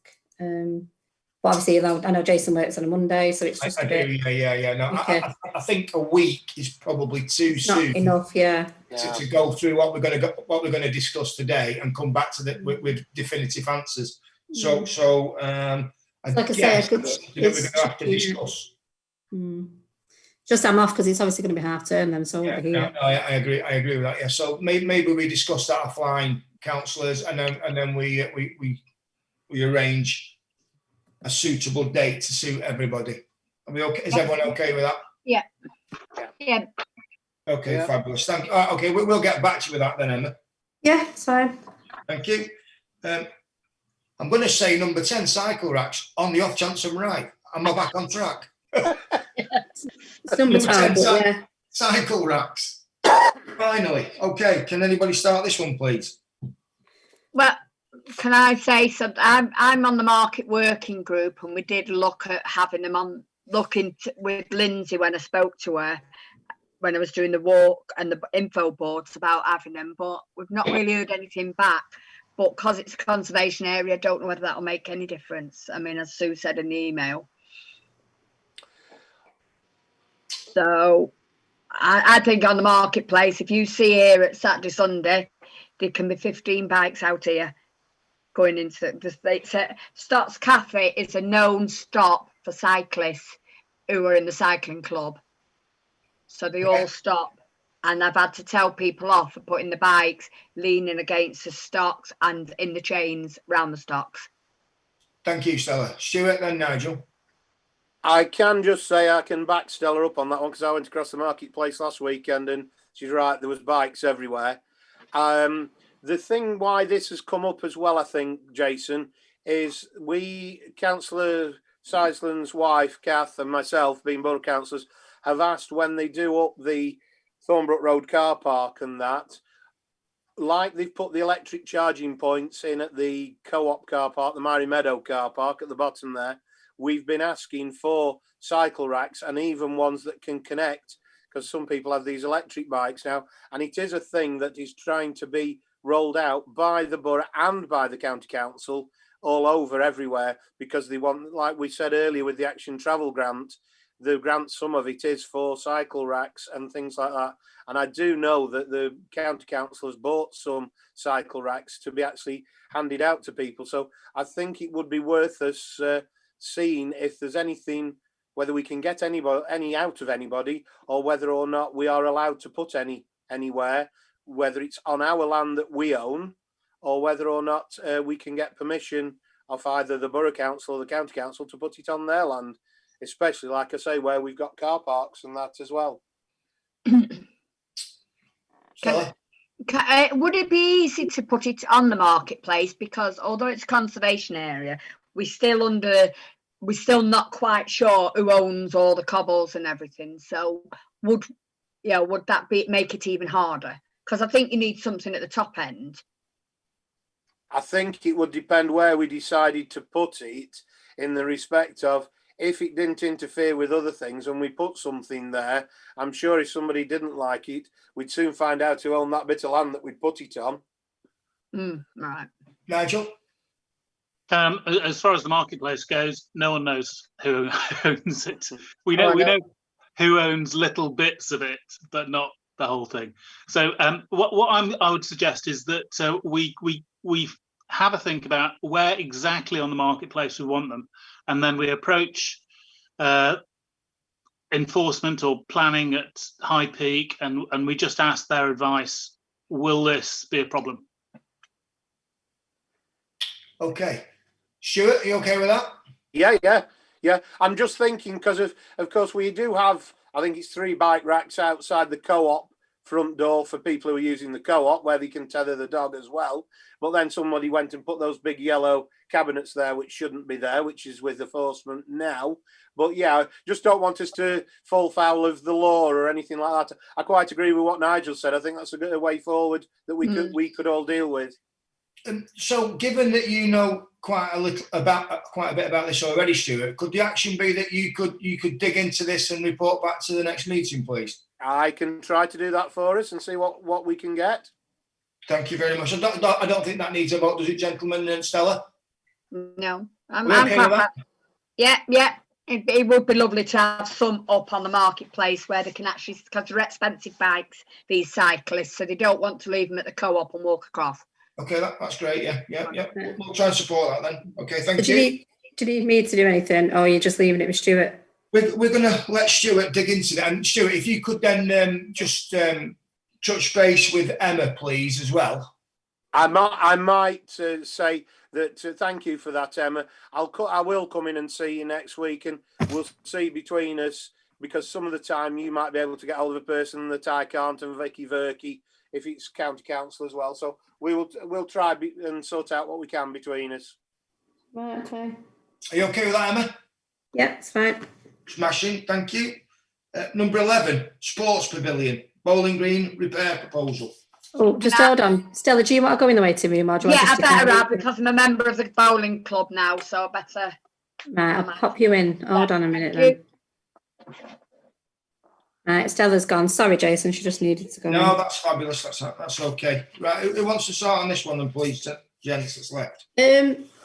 But obviously, I know Jason works on a Monday, so it's just a bit. Yeah. No, okay. I think a week is probably too soon. Not enough, yeah. To go through what we're going to discuss today and come back to with definitive answers. So like I say, we're going to have to discuss. Just I'm off because it's obviously going to be half term then, so over here. No, I agree with that. Yeah. So maybe we discuss that offline, councillors, and then we arrange a suitable date to suit everybody. Are we okay? Is everyone okay with that? Yeah. Okay, yeah. Fabulous. Thank you. Okay, we'll get back to you with that then, Emma. Yeah, it's fine. Thank you. I'm going to say number 10, cycle racks. On the off chance I'm right, am I back on track? It's number 10, yeah. Cycle racks. Finally. Okay, can anybody start this one, please? Well, Can I say something? I'm on the market working group, and we did look at having them on, with Lindsay when I spoke to her, when I was doing the walk and the info boards about having them, but we've not really heard anything back. But because it's a conservation area, I don't know whether that'll make any difference. I mean, as Sue said in the email. So I think on the marketplace, if you see here at Saturday, Sunday, there can be 15 bikes out here going into the Stotts Cafe is a known stop for cyclists who are in the cycling club. So they all stop, and I've had to tell people off for putting the bikes leaning against the stocks and in the chains round the stocks. Thank you, Stella. Stuart, then Nigel. I can just say I can back Stella up on that one because I went across the marketplace last weekend and she's right, there was bikes everywhere. The thing why this has come up as well, I think, Jason, is Councillor Seisland's wife, Kath, and myself, being borough councillors, have asked when they do up the Thornbrook Road car park and that, like they've put the electric charging points in at the Co-op car park, the Mary Meadow car park at the bottom there, we've been asking for cycle racks and even ones that can connect, because some people have these electric bikes now, and it is a thing that is trying to be rolled out by the borough and by the county council all over everywhere, because they want, like we said earlier with the Action Travel grant, the grant, some of it is for cycle racks and things like that. And I do know that the county council has bought some cycle racks to be actually handed out to people. So I think it would be worth us seeing if there's anything, whether we can get any out of anybody, or whether or not we are allowed to put any anywhere, whether it's on our land that we own, or whether or not we can get permission of either the borough council or the county council to put it on their land, especially, like I say, where we've got car parks and that as well. Would it be easy to put it on the marketplace? Because although it's a conservation area, we're still not quite sure who owns all the cobbles and everything. So would that make it even harder? Because I think you need something at the top end. I think it would depend where we decided to put it, in the respect of, if it didn't interfere with other things and we put something there, I'm sure if somebody didn't like it, we'd soon find out who owned that bit of land that we'd put it on. Right. Nigel? As far as the marketplace goes, no one knows who owns it. We know who owns little bits of it, but not the whole thing. So what I would suggest is that we have a think about where exactly on the marketplace we want them, and then we approach enforcement or planning at High Peak, and we just ask their advice. Will this be a problem? Okay. Stuart, are you okay with that? Yeah. I'm just thinking, because of course we do have, I think it's 3 bike racks outside the Co-op front door for people who are using the Co-op, where they can tether the dog as well. But then somebody went and put those big yellow cabinets there, which shouldn't be there, which is with enforcement now. But yeah, just don't want us to fall foul of the law or anything like that. I quite agree with what Nigel said. I think that's a good way forward that we could all deal with. So, given that you know quite a bit about this already, Stuart, could the action be that you could dig into this and report back to the next meeting, please? I can try to do that for us and see what we can get. Thank you very much. I don't think that needs a vote, does it, gentlemen and Stella? No, I'm okay with that? Yeah. It would be lovely to have some up on the marketplace where they can actually, because they're expensive bikes, these cyclists, so they don't want to leave them at the Co-op and walk across. Okay, that's great. Yeah. We'll try and support that then. Okay, thank you. Do you need me to do anything, or are you just leaving it with Stuart? We're going to let Stuart dig into that. And Stuart, if you could then just touch base with Emma, please, as well. I might say that thank you for that, Emma. I will come in and see you next week, and we'll see between us, because some of the time you might be able to get hold of a person that I can't, and Vicky Verkey if it's county council as well. So we'll try and sort out what we can between us. Right. Okay. Are you okay with that, Emma? Yeah, it's fine. Smashing. Thank you. Number 11, Sports Pavilion, Bowling Green repair proposal. Oh, just hold on. Stella, do you want to go in the waiting room or do you Yeah, want I us to better carry have, because I'm a member of the bowling club now, so I better. Right, I'll pop you in. Hold on a minute Thank then. Right, Stella's gone. Sorry, Jason, she just needed to go No, in. that's fabulous. That's okay. Right, who wants to start on this one then, please, gents, that's left?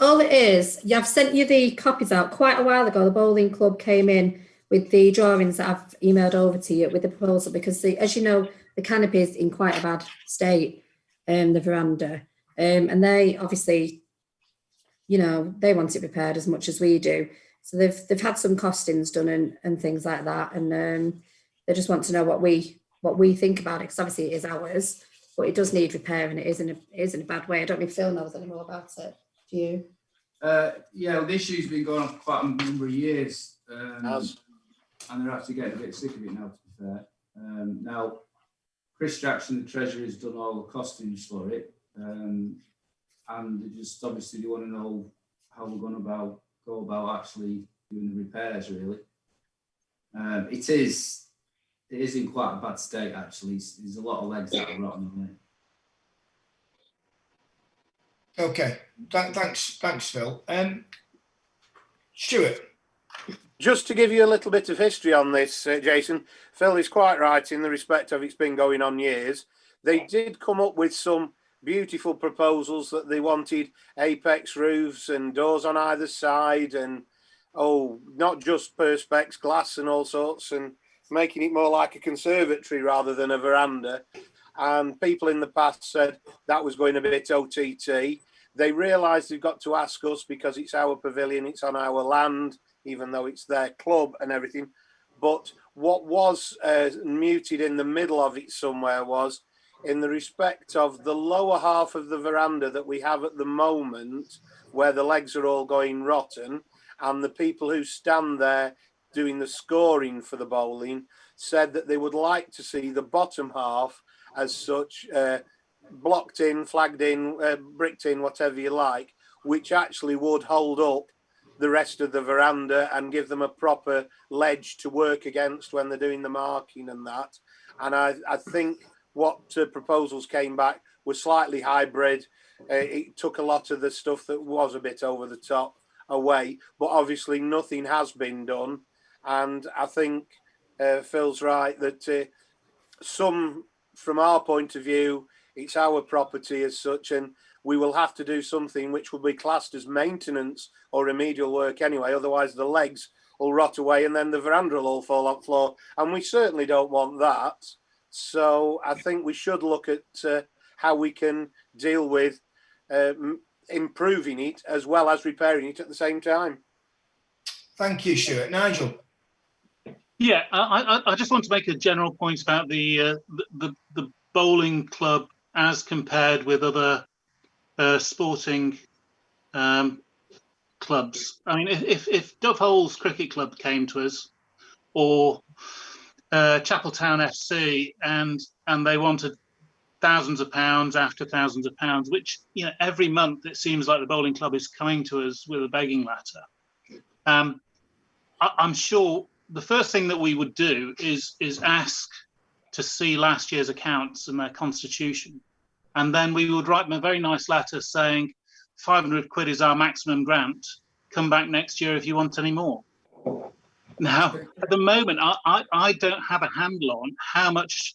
All it is, yeah, I've sent you the copies out quite a while ago. The bowling club came in with the drawings that I've emailed over to you with the proposal, because as you know, the canopy is in quite a bad state, the veranda, and they obviously, you know, they want it repaired as much as we do. So they've had some costings done and things like that, and they just want to know what we think about it, because obviously it is ours, but it does need repair and it is in a bad way. I don't know if Phil knows any more about it. Do you? Yeah, well, the issue's been going on for quite a number of years, and they're actually getting a bit sick of it now, to be fair. Now, Chris Jackson, the treasurer, has done all the costings for it, and they just obviously they want to know how we're going to go about actually doing the repairs. Really, it is in quite a bad state actually. There's a lot of legs that are rotten on it. Okay, thanks, Phil. Stuart. Just to give you a little bit of history on this, Jason, Phil is quite right in the respect of it's been going on years. They did come up with some beautiful proposals that they wanted apex roofs and doors on either side, and not just perspex glass and all sorts, and making it more like a conservatory rather than a veranda. And people in the past said that was going a bit OTT. They realised they've got to ask us because it's our pavilion, it's on our land, even though it's their club and everything. But what was muted in the middle of it somewhere was in the respect of the lower half of the veranda that we have at the moment, where the legs are all going rotten, and the people who stand there doing the scoring for the bowling said that they would like to see the bottom half as such, blocked in, flagged in, bricked in, whatever you like, which actually would hold up the rest of the veranda and give them a proper ledge to work against when they're doing the marking and that. And I think what proposals came back were slightly hybrid. It took a lot of the stuff that was a bit over the top away, but obviously nothing has been done. And I think Phil's right that some, from our point of view, it's our property as such, and we will have to do something which will be classed as maintenance or remedial work anyway. Otherwise, the legs will rot away and then the veranda will all fall off the floor. And we certainly don't want that. So I think we should look at how we can deal with improving it as well as repairing it at the same time. Thank you, Stuart. Nigel. Yeah, I just want to make a general point about the bowling club as compared with other sporting clubs. I mean, if Dove Holes Cricket Club came to us, or Chapel-Town FC, and they wanted thousands of pounds after thousands of pounds, which, you know, every month it seems like the bowling club is coming to us with a begging letter. I'm sure the first thing that we would do is ask to see last year's accounts and their constitution. And then we would write them a very nice letter saying, 500 quid is our maximum grant. Come back next year if you want any more. Now, at the moment, I don't have a handle on how much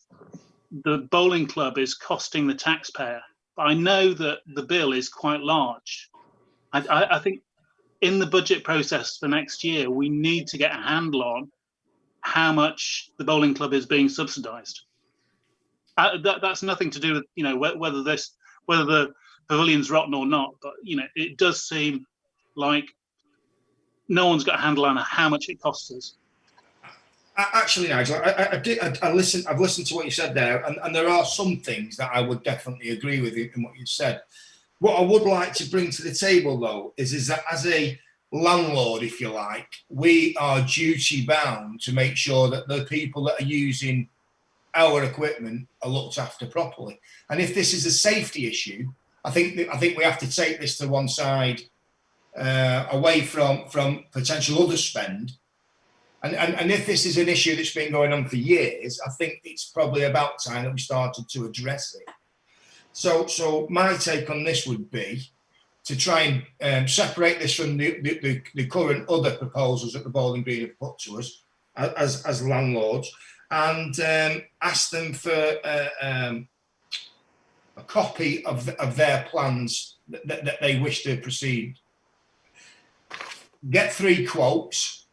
the bowling club is costing the taxpayer. But I know that the bill is quite large. I think in the budget process for next year, we need to get a handle on how much the bowling club is being subsidised. That's nothing to do with, you know, whether the pavilion's rotten or not, but, you know, it does seem like no one's got a handle on how much it costs us. Actually, Nigel, I've listened to what you said there, and there are some things that I would definitely agree with in what you said. What I would like to bring to the table, though, is that as a landlord, if you like, we are duty bound to make sure that the people that are using our equipment are looked after properly. And if this is a safety issue, I think we have to take this to one side, away from potential other spend. And if this is an issue that's been going on for years, I think it's probably about time that we started to address it. So my take on this would be to try and separate this from the current other proposals that the Bowling Green have put to us as landlords, and ask them for a copy of their plans that they wish to proceed. Get 3 quotes,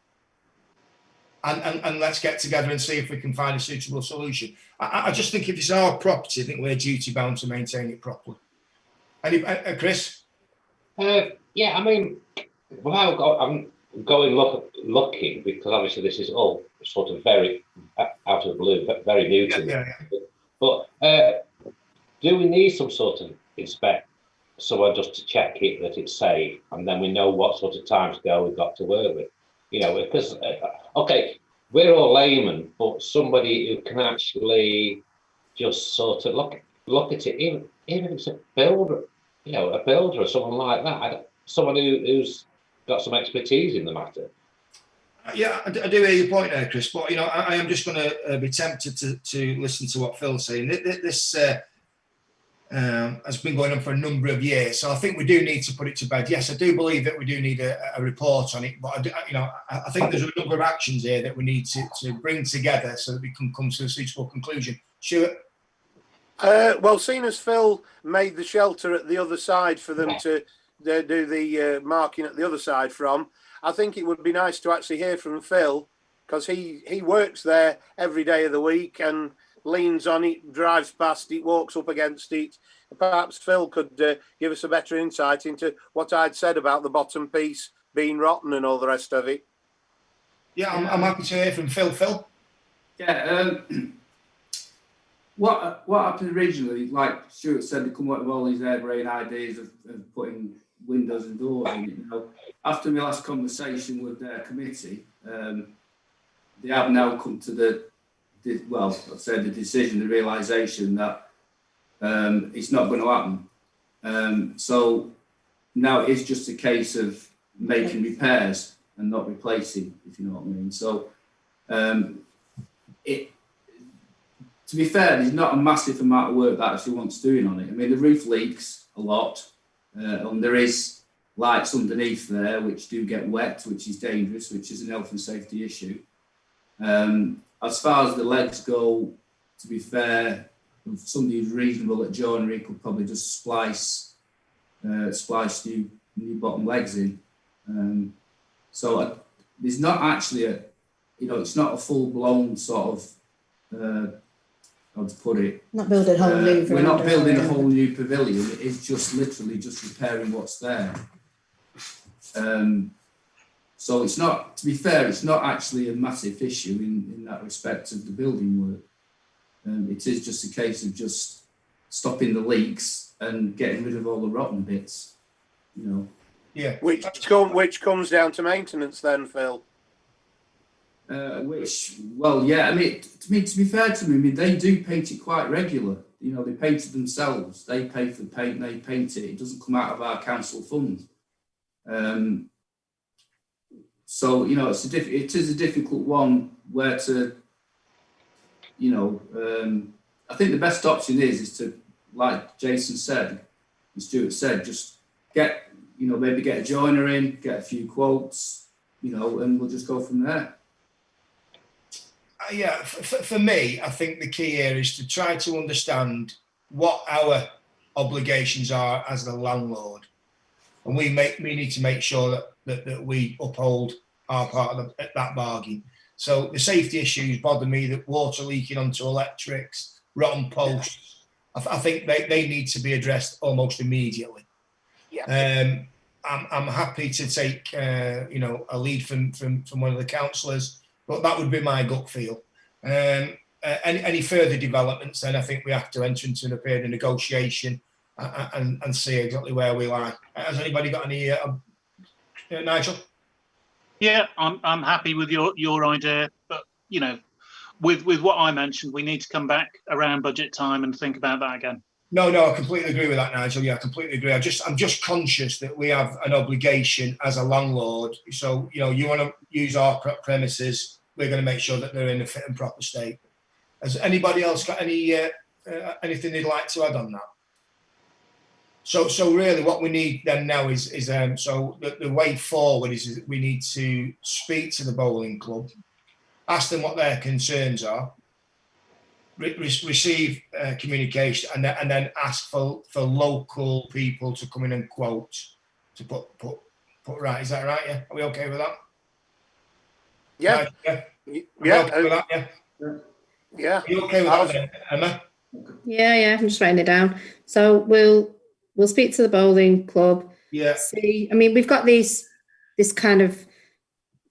and let's get together and see if we can find a suitable solution. I just think if it's our property, I think we're duty bound to maintain it properly. Chris? Yeah, I mean, I'm going looking, because obviously this is all sort of very out of the blue, but very new to me. But do we need some sort of someone just to check it that it's safe, and then we know what sort of timescale we've got to work with? You know, because okay, we're all laymen, but somebody who can actually just sort of look at it, even if it's a builder, you know, a builder or someone like that, someone who's got some expertise in the matter. Yeah, I do hear your point there, Chris, but, you know, I am just going to be tempted to listen to what Phil's saying. This has been going on for a number of years, so I think we do need to put it to bed. Yes, I do believe that we do need a report on it, but I think there's a number of actions here that we need to bring together so that we can come to a suitable conclusion. Stuart? Well, seeing as Phil made the shelter at the other side for them to do the marking at the other side from, I think it would be nice to actually hear from Phil, because he works there every day of the week and leans on it, drives past it, walks up against it. Perhaps Phil could give us a better insight into what I'd said about the bottom piece being rotten and all the rest of it. Yeah, I'm happy to hear from Phil. Phil? Yeah, what happened originally, like Stuart said, they come up with all these airbrain ideas of putting windows and doors in it. You know, after my last conversation with their committee, they have now come to the decision, the realisation that it's not going to happen. So now it's just a case of making repairs and not replacing, if you know what I mean. So to be fair, there's not a massive amount of work that actually wants doing on it. I mean, the roof leaks a lot, and there is lights underneath there which do get wet, which is dangerous, which is an health and safety issue. As far as the legs go, to be fair, if somebody who's reasonable at joinery could probably just splice new bottom legs in. So there's not actually it's not a full blown sort of how to put it. Not building a whole new. We're not building a whole new pavilion. It's just literally just repairing what's there. So it's not, to be fair, it's not actually a massive issue in that respect of the building work. It is just a case of just stopping the leaks and getting rid of all the rotten bits, you know. Yeah. Which comes down to maintenance then, Phil. Well, yeah, I mean, to be fair to me, I mean, they do paint it quite regular. You know, they paint it themselves. They pay for the paint, they paint it. It doesn't come out of our council funds. So, you know, it is a difficult one where to, you know, I think the best option is to, like Jason said, and Stuart said, just maybe get a joiner in, get a few quotes, you know, and we'll just go from there. Yeah, for me, I think the key here is to try to understand what our obligations are as the landlord, and we need to make sure that we uphold our part of that bargain. So the safety issues bother me, that water leaking onto electrics, rotten posts. I think they need to be addressed almost immediately. Yeah. I'm happy to take a lead from one of the councillors, but that would be my gut feel. Any further developments, then I think we have to enter into a period of negotiation and see exactly where we lie. Has anybody got any, Nigel? Yeah, I'm happy with your idea, but you know, with what I mentioned, we need to come back around budget time and think about that again. No, I completely agree with that, Nigel. Yeah, I completely agree. I'm just conscious that we have an obligation as a landlord. So, you know, you want to use our premises, we're going to make sure that they're in a fit and proper state. Has anybody else got anything they'd like to add on that? So really what we need then now is so the way forward is we need to speak to the bowling club, ask them what their concerns are, receive communication, and then ask for local people to come in and quote to put right. Is that right? Yeah. Are we okay with that? Yeah. Right, yeah. Yeah. Okay with that? Yeah. Yeah. Are you okay with that then, Emma? Yeah, I'm just writing it down. So we'll speak to the bowling club. Yeah. See, I mean, we've got this kind of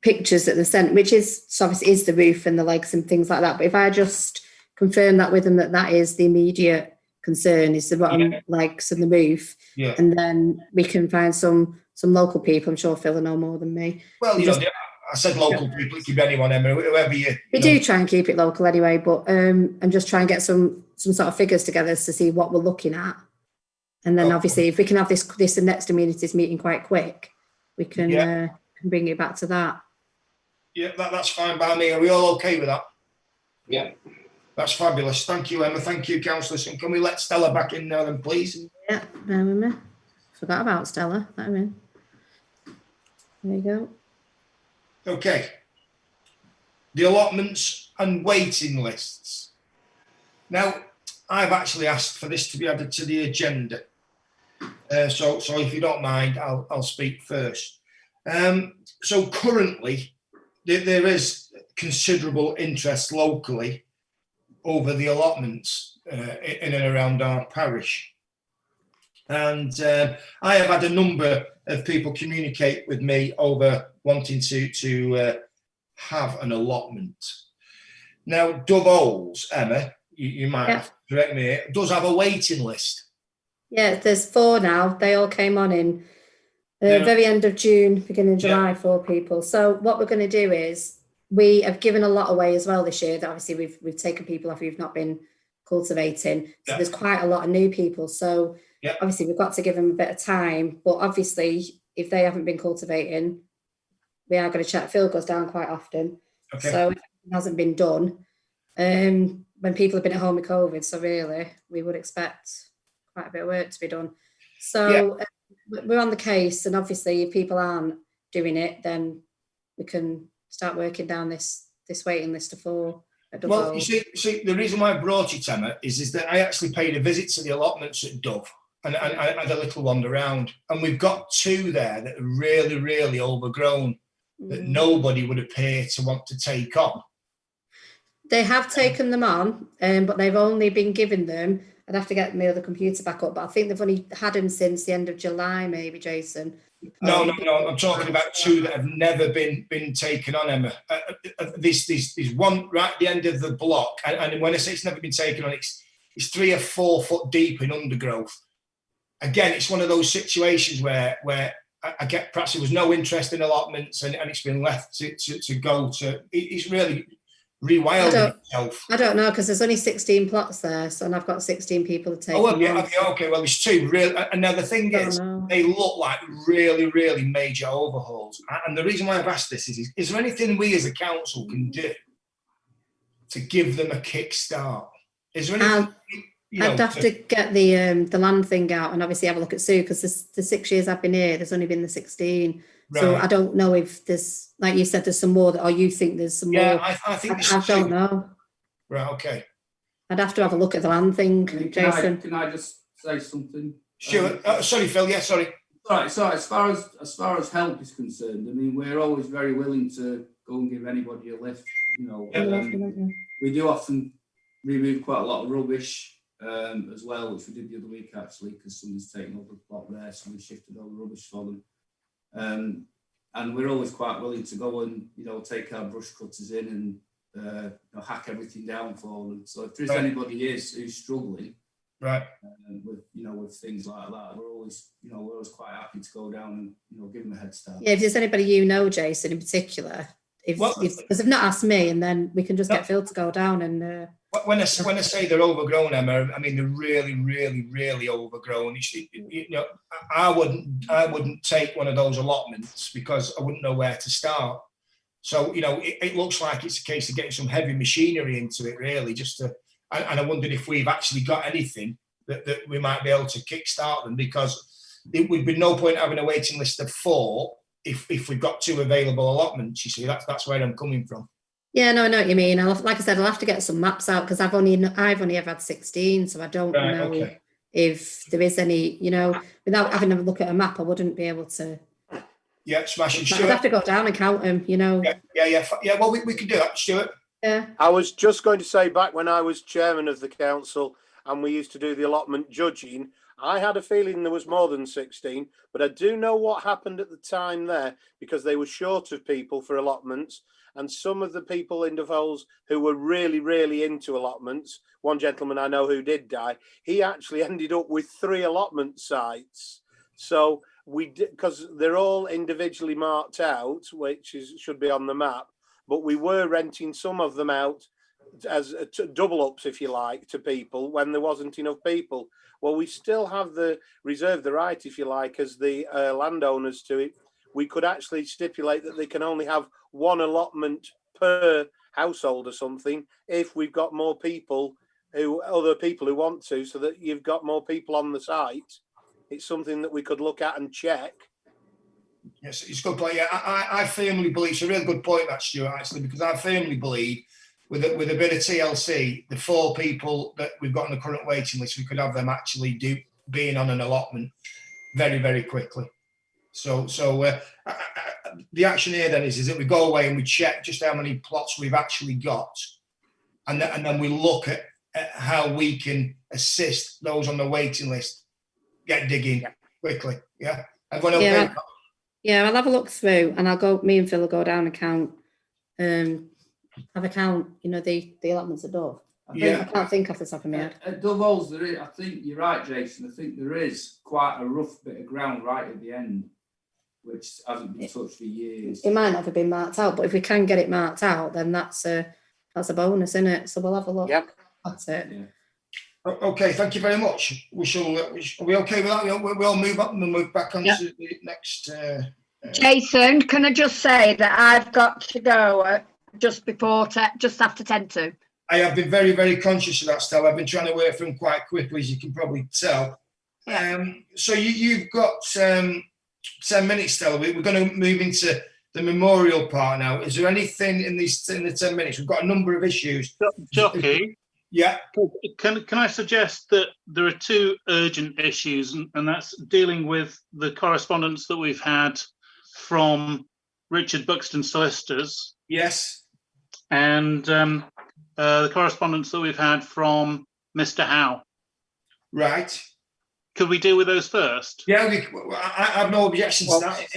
pictures that they sent, which is so obviously is the roof and the legs and things like that. But if I just confirm that with them that is the immediate concern, is the bottom legs and the roof, and then we can find some local people. I'm sure Phil will know more than me. Well, I said local people. It could be anyone, Emma, whoever you. We do try and keep it local anyway, but and just try and get some sort of figures together to see what we're looking at, and then obviously if we can have this next amenities meeting quite quick, we can bring it back to that. Yeah, that's fine by me. Are we all okay with that? Yeah. That's fabulous. Thank you, Emma. Thank you, councillors. And can we let Stella back in now then, please? Yeah, bear with me. Forgot about Stella. Let her in. There you go. Okay. The allotments and waiting lists. Now, I've actually asked for this to be added to the agenda. So if you don't mind, I'll speak first. So currently, there is considerable interest locally over the allotments in and around our parish. And I have had a number of people communicate with me over wanting to have an allotment. Now, Dove Holes, Emma, you might have to correct me, does have a waiting list. Yeah, there's 4 now. They all came on in very end of June, beginning of July, 4 people. So what we're going to do is we have given a lot away as well this year. That obviously we've taken people off who've not been cultivating. So there's quite a lot of new people. So obviously we've got to give them a bit of time. But obviously, if they haven't been cultivating, we are going to check. Phil goes down quite often. Okay. So if it hasn't been done, when people have been at home with COVID, so really we would expect quite a bit of work to be done. So we're on the case, and obviously if people aren't doing it, then we can start working down this waiting list of 4. Well, you see, the reason why I brought it, Emma, is that I actually paid a visit to the allotments at Dove, and I had a little wander around, and we've got 2 there that are really, really overgrown, that nobody would appear to want to take on. They have taken them on, but they've only been given them. I'd have to get my other computer back up, but I think they've only had them since the end of July, maybe, Jason. No. I'm talking about 2 that have never been taken on, Emma. There's one right at the end of the block, and when I say it's never been taken on, it's 3 or 4 foot deep in undergrowth. Again, it's one of those situations where I get perhaps there was no interest in allotments, and it's been left to go to. It's really rewilding itself. I don't know, because there's only 16 plots there, so and I've got 16 people to take. Oh, okay. Well, there's 2 real. And now the thing is, they look like really, really major overhauls. And the reason why I've asked this is there anything we as a council can do to give them a kickstart? Is there anything? I'd have to get the land thing out and obviously have a look at Sue, because the 6 years I've been here, there's only been the 16. Right. So I don't know if there's, like you said, there's some more, or you think there's some more. I think I don't know. Right, okay. I'd have to have a look at the land thing, Jason. Can I just say something? Sure. Sorry, Phil. Yeah, sorry. All right. So as far as help is concerned, I mean, we're always very willing to go and give anybody a lift. We do often remove quite a lot of rubbish as well, which we did the other week actually, because somebody's taken over the plot there, so we shifted all the rubbish for them. And we're always quite willing to go and take our brush cutters in and hack everything down for them. So if there's anybody who's struggling, with things like that, we're always quite happy to go down and give them a head start. Yeah, if there's anybody Jason, in particular, because they've not asked me, and then we can just get Phil to go down and. When I say they're overgrown, Emma, I mean they're really, really, really overgrown. I wouldn't take one of those allotments because I wouldn't know where to start. So it looks like it's a case of getting some heavy machinery into it, really, just to. And I wondered if we've actually got anything that we might be able to kickstart them, because it would be no point having a waiting list of 4 if we've got 2 available allotments. You see, that's where I'm coming from. Yeah, no, I know what you mean. Like I said, I'll have to get some maps out, because I've only ever had 16, so I don't know Okay. if there is any, you know, without having a look at a map, I wouldn't be able to. Yeah, smashing. I'd Stuart. have to go down and count them, you know. Yeah. Well, we can do that, Stuart. Yeah. I was just going to say, back when I was chairman of the council and we used to do the allotment judging, I had a feeling there was more than 16, but I do know what happened at the time there, because they were short of people for allotments. And some of the people in Devols who were really, really into allotments, one gentleman I know who did die, he actually ended up with 3 allotment sites. So we did, because they're all individually marked out, which should be on the map, but we were renting some of them out as double ups, if you like, to people when there wasn't enough people. Well, we still have the right, if you like, as the landowners to it. We could actually stipulate that they can only have 1 allotment per household or something if we've got more people other people who want to, so that you've got more people on the site. It's something that we could look at and check. Yes, it's a good point. Yeah, I firmly believe it's a really good point, that, Stuart, actually, because I firmly believe with a bit of TLC, the 4 people that we've got on the current waiting list, we could have them actually being on an allotment very, very quickly. So the action here then is that we go away and we check just how many plots we've actually got, and then we look at how we can assist those on the waiting list get digging quickly. Yeah, everyone okay? Yeah, I'll have a look through, and me and Phil will go down and count. Have a count, you know, the allotments at Dove. I can't think off the top of my head. At Dove's, there is, I think you're right, Jason. I think there is quite a rough bit of ground right at the end, which hasn't been touched for years. It might not have been marked out, but if we can get it marked out, then that's a bonus, isn't it? So we'll have a look. Yep. That's it. Yeah. Okay, thank you very much. Are we okay with that? We'll move up and then move back on to the next. Jason, can I just say that I've got to go just after 10 to. I have been very, very conscious of that, Stella. I've been trying to work from quite quickly, as you can probably tell. Yeah. So you've got 10 minutes, Stella. We're going to move into the memorial part now. Is there anything in the 10 minutes? We've got a number of issues. Jockey, Yeah. can I suggest that there are 2 urgent issues, and that's dealing with the correspondence that we've had from Richard Buxton Solicitors. Yes. And the correspondence that we've had from Mr. Howe. Right. Could we deal with those first? Yeah, I have no objections to that.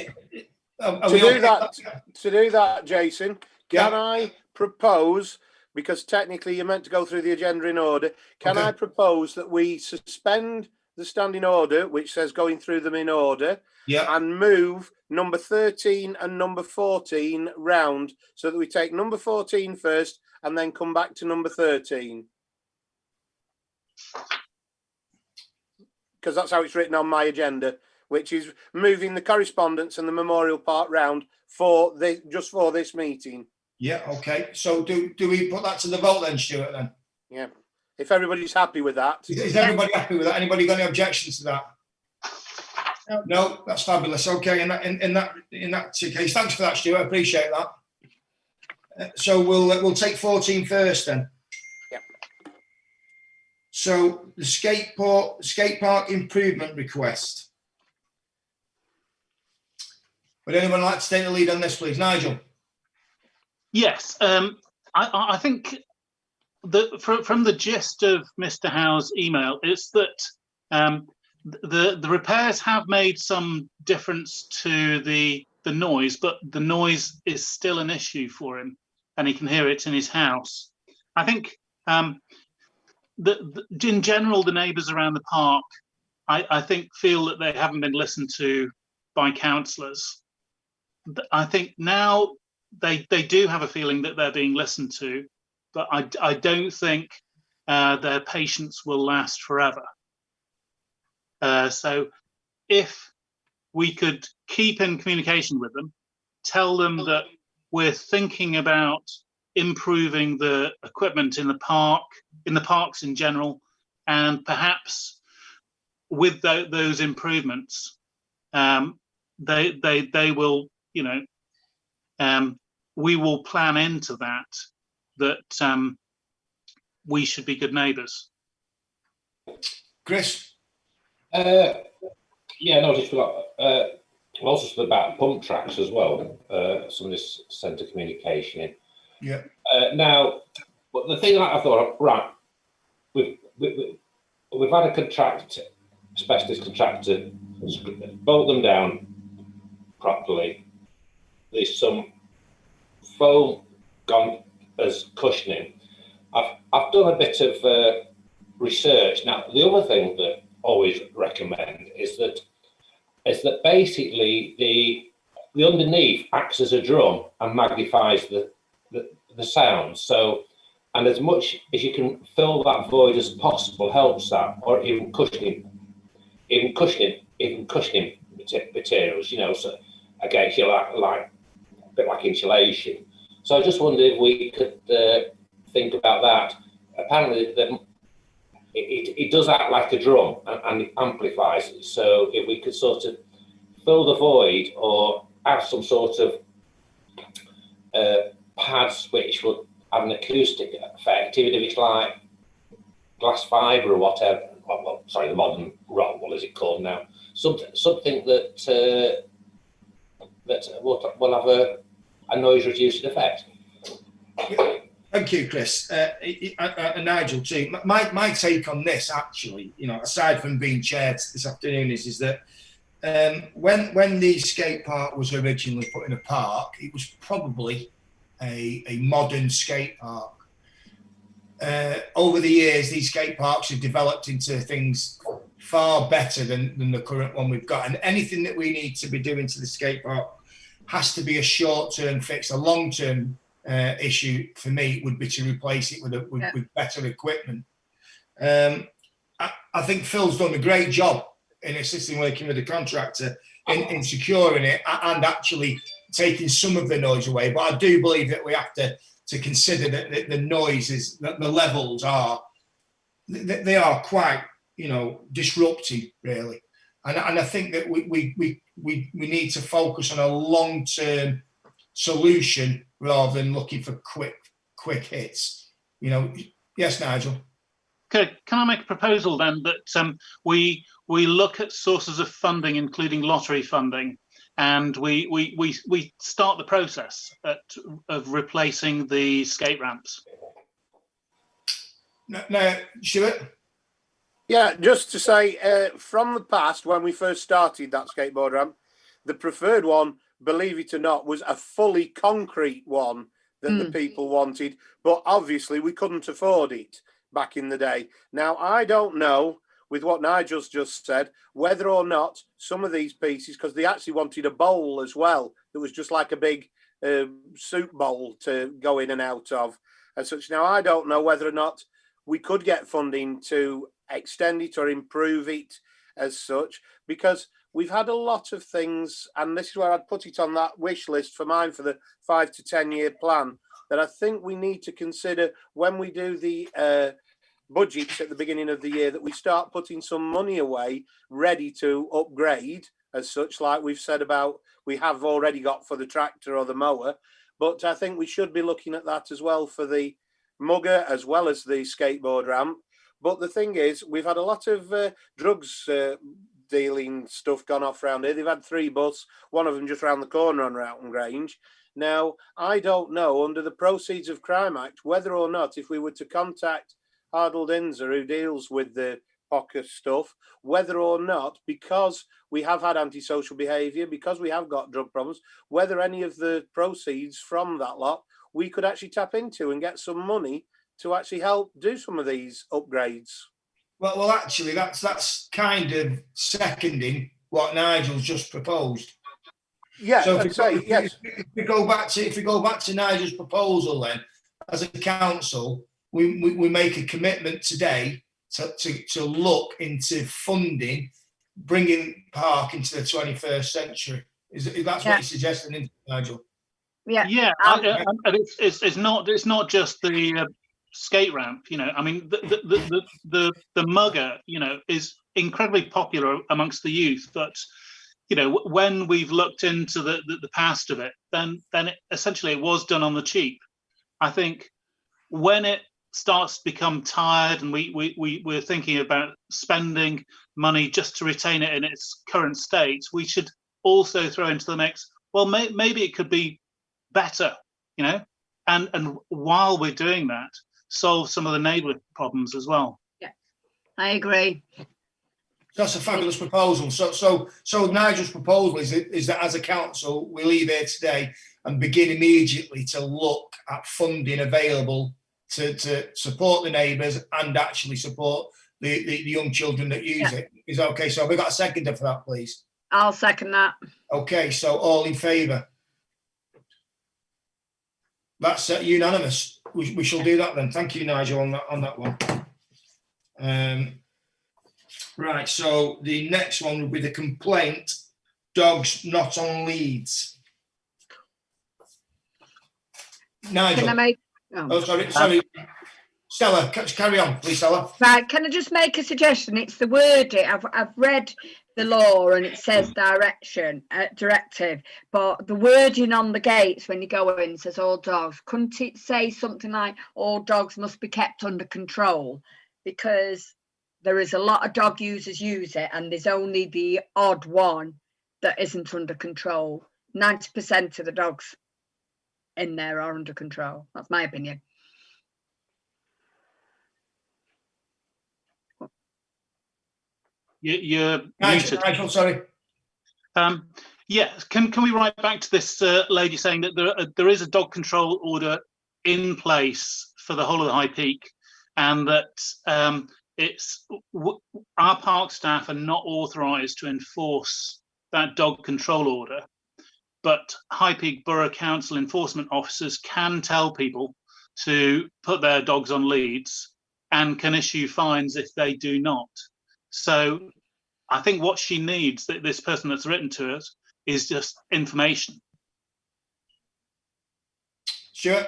To do that, Jason, can I propose, because technically you're meant to go through the agenda in order, I propose that we suspend the standing order, which says going through them in order, and move number 13 and number 14 round, so that we take number 14 first and then come back to number 13. Because that's how it's written on my agenda, which is moving the correspondence and the memorial part round for this meeting. Yeah, okay. So do we put that to the vote then, Stuart, then? Yeah. If everybody's happy with that. Is everybody happy with that? Anybody got any objections to that? No, that's fabulous. Okay, in that case, thanks for that, Stuart. I appreciate that. So we'll take 14 first then. Yep. So the skate park improvement request. Would anyone like to take the lead on this, please, Nigel? Yes, I think that from the gist of Mr. Howe's email is that the repairs have made some difference to the noise, but the noise is still an issue for him, and he can hear it in his house. I think in general, the neighbours around the park, I think, feel that they haven't been listened to by councillors. I think now they do have a feeling that they're being listened to, but I don't think their patience will last forever. So if we could keep in communication with them, tell them that we're thinking about improving the equipment in the park, in the parks in general, and perhaps with those improvements, they will, you know, we will plan into that we should be good neighbours. Chris? Yeah, no, just also about pump tracks as well. Some of this centre communication in. Yeah. Now, but the thing that I thought, right, we've had a contractor, asbestos contractor, bolt them down properly. There's some foam gone as cushioning. I've done a bit of research. Now, the other thing that I always recommend is that basically the underneath acts as a drum and magnifies the sound. So, and as much as you can fill that void as possible helps that, or even cushioning materials, you know, so again, you like a bit like insulation. So I just wondered if we could think about that. Apparently, it does act like a drum and it amplifies it. So if we could sort of fill the void or have some sort of pads which would have an acoustic effect, even if it's like glass fibre or whatever. Well, sorry, the modern rock, what is it called now? Something that will have a noise reducing effect. Thank you, Chris. And Nigel too. My take on this, actually, you know, aside from being chaired this afternoon, is that when the skate park was originally put in a park, it was probably a modern skate park. Over the years, these skate parks have developed into things far better than the current one we've got. And anything that we need to be doing to the skate park has to be a short-term fix. A long-term issue for me would be to replace it with better equipment. I think Phil's done a great job in assisting working with the contractor in securing it and actually taking some of the noise away. But I do believe that we have to consider that the noises, that the levels are quite, you know, disruptive, really. And I think that we need to focus on a long-term solution rather than looking for quick hits. You know, yes, Nigel. Okay, can I make a proposal then that we look at sources of funding, including lottery funding, and we start the process of replacing the skate ramps? No, Stuart? Yeah, just to say, from the past, when we first started that skateboard ramp, the preferred one, believe it or not, was a fully concrete one that the people wanted, but obviously we couldn't afford it back in the day. Now, I don't know, with what Nigel's just said, whether or not some of these pieces, because they actually wanted a bowl as well, that was just like a big soup bowl to go in and out of and such. Now, I don't know whether or not we could get funding to extend it or improve it as such, because we've had a lot of things, and this is where I'd put it on that wish list for mine for the 5 to 10 year plan, that I think we need to consider when we do the budgets at the beginning of the year, that we start putting some money away ready to upgrade as such, like we've said about we have already got for the tractor or the mower. But I think we should be looking at that as well for the mugger as well as the skateboard ramp. But the thing is, we've had a lot of drugs dealing stuff gone off around here. They've had 3 busts, one of them just round the corner on Roughton Grange. Now, I don't know, under the Proceeds of Crime Act, whether or not if we were to contact Hardle Dinser, who deals with the pocket stuff, whether or not, because we have had antisocial behaviour, because we have got drug problems, whether any of the proceeds from that lot we could actually tap into and get some money to actually help do some of these upgrades. Well, actually, that's kind of seconding what Nigel's just proposed. Yeah, so yes. If we go back to Nigel's proposal, then as a council, we make a commitment today to look into funding, bringing park into the 21st century. Is that's what you're suggesting, Nigel? Yeah, and it's not just the skate ramp. You know, I mean, the mugger, you know, is incredibly popular amongst the youth. But you know, when we've looked into the past of it, then essentially it was done on the cheap. I think when it starts to become tired and we're thinking about spending money just to retain it in its current state, we should also throw into the mix, well, maybe it could be better, you know, and while we're doing that, solve some of the neighbourhood problems as well. Yeah, I agree. That's a fabulous proposal. So Nigel's proposal is that as a council, we leave here today and begin immediately to look at funding available to support the neighbours and actually support the young children that use it. Is that okay? So have we got a seconder for that, please? I'll second that. Okay, so all in favour? That's unanimous. We shall do that then. Thank you, Nigel, on that one. Right, so the next one will be the complaint, dogs not on leads. Nigel. Can I make? Oh, sorry. Stella, carry on, please, Stella. Right, can I just make a suggestion? It's the wording. I've read the law and it says directive, but the wording on the gates when you go in says all dogs. Couldn't it say something like all dogs must be kept under control? Because there is a lot of dog users use it and there's only the odd one that isn't under control. 90% of the dogs in there are under control. That's my opinion. You're muted. Nigel, sorry. Yeah, can we write back to this lady saying that there is a dog control order in place for the whole of the High Peak, and that our park staff are not authorised to enforce that dog control order, but High Peak Borough Council enforcement officers can tell people to put their dogs on leads and can issue fines if they do not. So I think what she needs, this person that's written to us, is just information. Sure.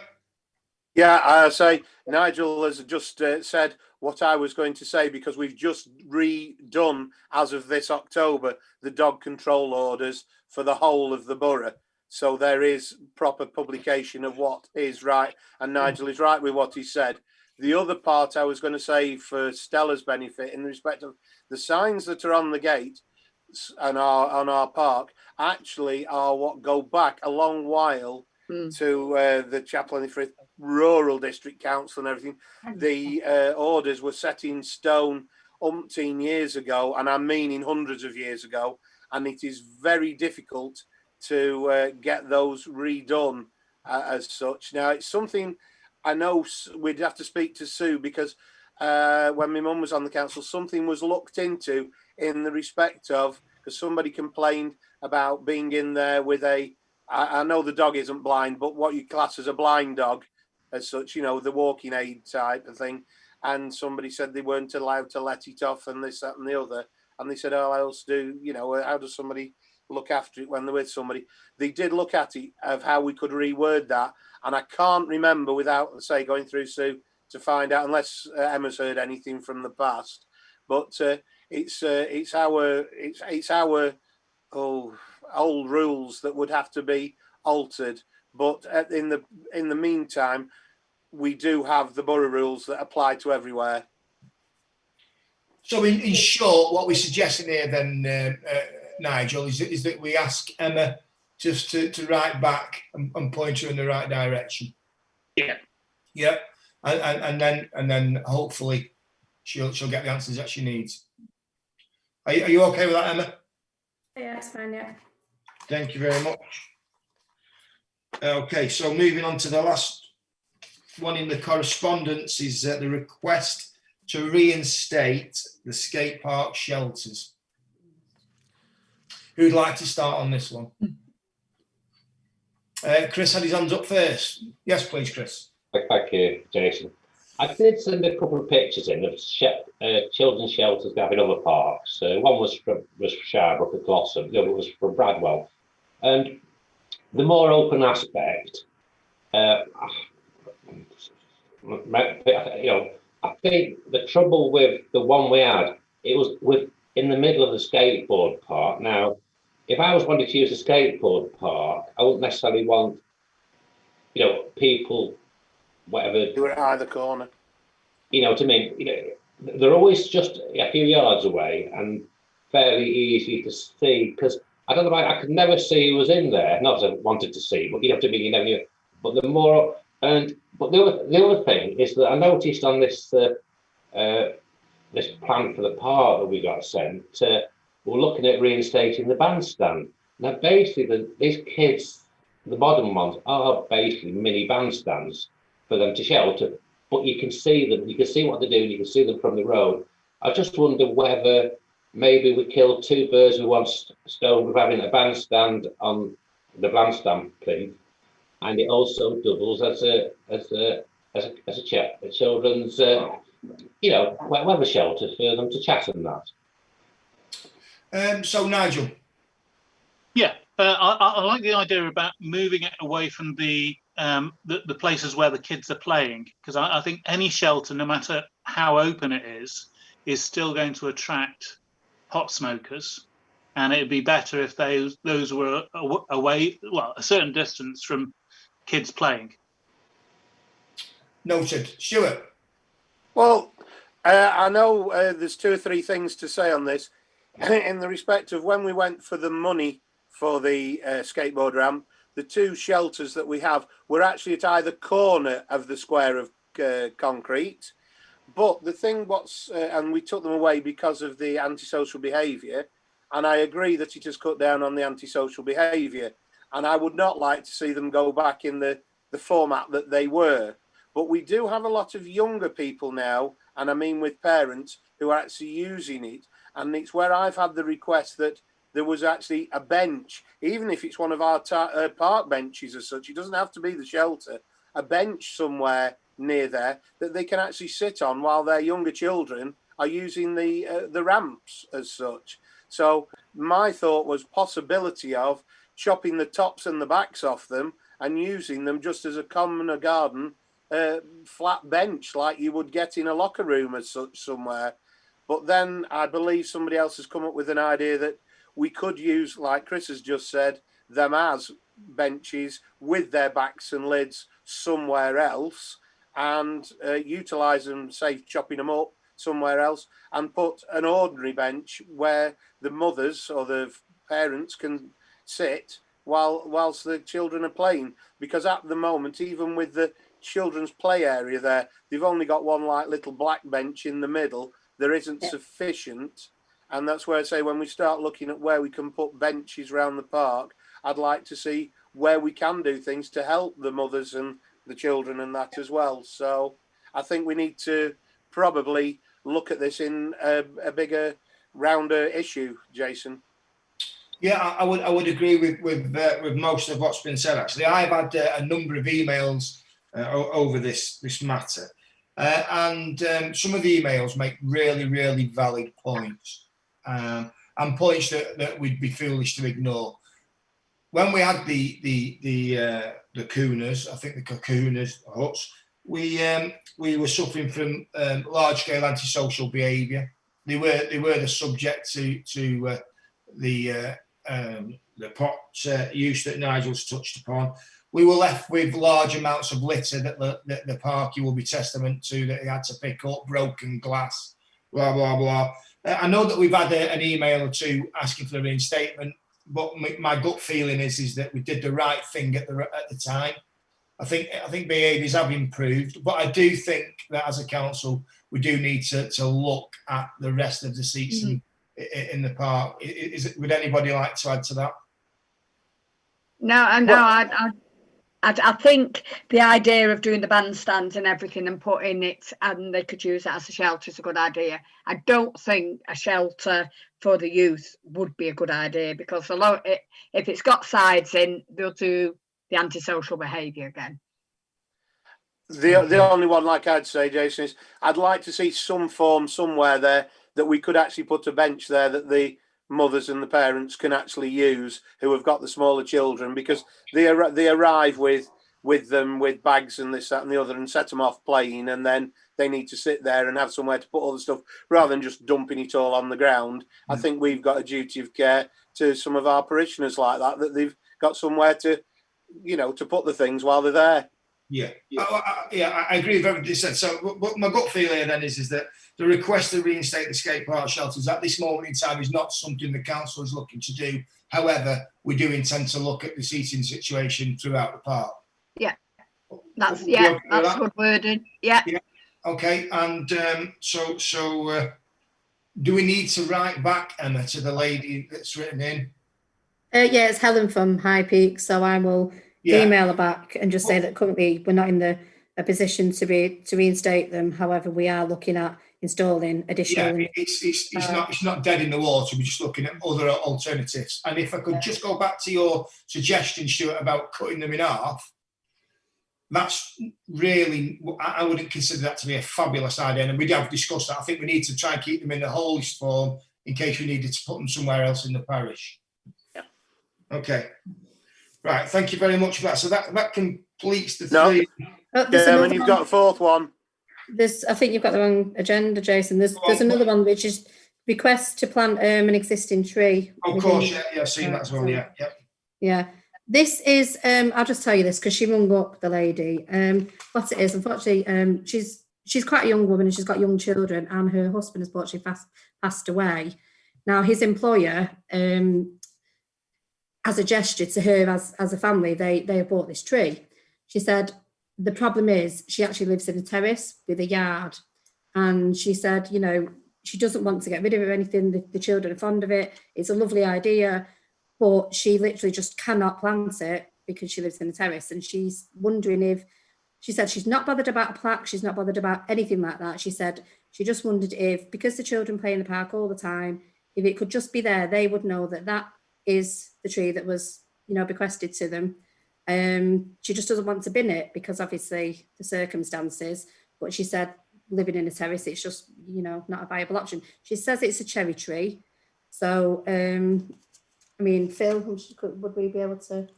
Yeah, I say Nigel has just said what I was going to say, because we've just redone, as of this October, the dog control orders for the whole of the borough. So there is proper publication of what is right, and Nigel is right with what he said. The other part I was going to say for Stella's benefit, in respect of the signs that are on the gate and are on our park, actually are what go back a long while to the Chapel-en-le-Frith Rural District Council and everything. The orders were set in stone umpteen years ago, and I mean in hundreds of years ago, and it is very difficult to get those redone as such. Now, it's something I know we'd have to speak to Sue, because when my mum was on the council, something was looked into in the respect of, because somebody complained about being in there with I know the dog isn't blind, but what you class as a blind dog as such, you know, the walking aid type of thing. And somebody said they weren't allowed to let it off and this, that and the other. And they said, oh, else do, you know, how does somebody look after it when they're with somebody? They did look at it of how we could reword that. And I can't remember without, say, going through Sue to find out, unless Emma's heard anything from the past. But it's our old rules that would have to be altered. But in the meantime, we do have the borough rules that apply to everywhere. So in short, what we're suggesting here then, Nigel, is that we ask Emma just to write back and point her in the right direction. Yeah. Yep. And then hopefully she'll get the answers that she needs. Are you okay with that, Emma? Yeah, it's fine, yeah. Thank you very much. Okay, so moving on to the last one in the correspondence is the request to reinstate the skate park shelters. Who'd like to start on this one? Chris had his hands up first. Yes, please, Chris. Thank you, Jason. I did send a couple of pictures in of children's shelters we have in other parks. One was for Sharbrook at Glossop, the other was for Bradwell. And the more open aspect, I think the trouble with the one we had it was in the middle of the skateboard park. Now, if I was wanting to use a skateboard park, I wouldn't necessarily want, people, whatever. You were at either corner. You know what I mean? They're always just a few yards away and fairly easy to see, because I don't know, I could never see who was in there. Not that I wanted to see, but you know what I mean. But the more but the other thing is that I noticed on this this plan for the park that we got sent, we're looking at reinstating the bandstand. Now, basically, these kids, the modern ones, are basically mini bandstands for them to shelter. But you can see them, you can see what they're doing, you can see them from the road. I just wonder whether maybe we killed two birds with one stone with having a bandstand on the bandstand plinth, and it also doubles as a children's weather shelter for them to chat and that. So Nigel. Yeah, I like the idea about moving it away from the places where the kids are playing, because I think any shelter, no matter how open it is still going to attract pot smokers, and it'd be better if those were away, well, a certain distance from kids playing. Noted. Stuart. Well, I know there's two or three things to say on this in the respect of when we went for the money for the skateboard ramp. The two shelters that we have were actually at either corner of the square of concrete. But the thing and we took them away because of the antisocial behaviour. And I agree that it has cut down on the antisocial behaviour. And I would not like to see them go back in the format that they were. But we do have a lot of younger people now, and I mean with parents, who are actually using it. And it's where I've had the request that there was actually a bench, even if it's one of our park benches as such. It doesn't have to be the shelter, a bench somewhere near there that they can actually sit on while their younger children are using the ramps as such. So my thought was possibility of chopping the tops and the backs off them and using them just as a common garden flat bench like you would get in a locker room as such somewhere. But then I believe somebody else has come up with an idea that we could use, like Chris has just said, them as benches with their backs and lids somewhere else, and utilise them, say chopping them up somewhere else, and put an ordinary bench where the mothers or the parents can sit whilst the children are playing. Because at the moment, even with the children's play area there, they've only got one like little black bench in the middle. There isn't sufficient. And that's where I say when we start looking at where we can put benches around the park, I'd like to see where we can do things to help the mothers and the children and that as well. So I think we need to probably look at this in a bigger, rounder issue, Jason. Yeah, I would agree with most of what's been said. Actually, I've had a number of emails over this matter, and some of the emails make really, really valid points, and points that we'd be foolish to ignore. When we had the Cooners, I think the Cocooners huts, we were suffering from large-scale antisocial behaviour. They were the subject to the pot use that Nigel's touched upon. We were left with large amounts of litter that the parky will be testament to, that he had to pick up, broken glass, blah, blah, blah. I know that we've had an email or two asking for a reinstatement, but my gut feeling is that we did the right thing at the time. I think behaviours have improved, but I do think that as a council, we do need to look at the rest of the seats in the park. Would anybody like to add to that? No, I think the idea of doing the bandstands and everything and putting it, and they could use it as a shelter, is a good idea. I don't think a shelter for the youth would be a good idea, because if it's got sides in, they'll do the antisocial behaviour again. The only one, like I'd say, Jason, is I'd like to see some form somewhere there that we could actually put a bench there that the mothers and the parents can actually use, who have got the smaller children, because they arrive with them with bags and this, that and the other, and set them off playing, and then they need to sit there and have somewhere to put all the stuff rather than just dumping it all on the ground. I think we've got a duty of care to some of our parishioners like that they've got somewhere to, you know, to put the things while they're there. Yeah, I agree with everything you said. So what my gut feel here then is that the request to reinstate the skate park shelters at this moment in time is not something the council is looking to do. However, we do intend to look at the seating situation throughout the park. Yeah, that's Okay that's good wording. Yeah. Okay, and so do we need to write back, Emma, to the lady that's written in? Yeah, it's Helen from High Peak, so I will email her back and just say that currently we're not in a position to reinstate them. However, we are looking at installing additional. Yeah, it's not dead in the water. We're just looking at other alternatives. And if I could just go back to your suggestion, Stuart, about cutting them in half, that's really, I wouldn't consider that to be a fabulous idea. And we have discussed that. I think we need to try and keep them in the wholest form in case we needed to put them somewhere else in the parish. Yeah. Okay. Right. Thank you very much for that. So that completes the three. And you've got a fourth one. I think you've got the wrong agenda, Jason. There's another one which is request to plant an existing tree. Of course, yeah, I've seen that as well. Yeah. This is, I'll just tell you this because she rung up the lady. What it is, unfortunately, she's quite a young woman and she's got young children, and her husband has unfortunately passed away. Now, his employer, as a gesture to her as a family, they have bought this tree. She said the problem is she actually lives in a terrace with a yard, and she said, you know, she doesn't want to get rid of it or anything. The children are fond of it. It's a lovely idea. But she literally just cannot plant it because she lives in a terrace, and she's wondering if, she said she's not bothered about a plaque, she's not bothered about anything like that. She said she just wondered if, because the children play in the park all the time, if it could just be there, they would know that that is the tree that was, you know, bequested to them. She just doesn't want to bin it because obviously the circumstances, but she said living in a terrace, it's just, you know, not a viable option. She says it's a cherry tree. So, I mean, Phil, would we be able to?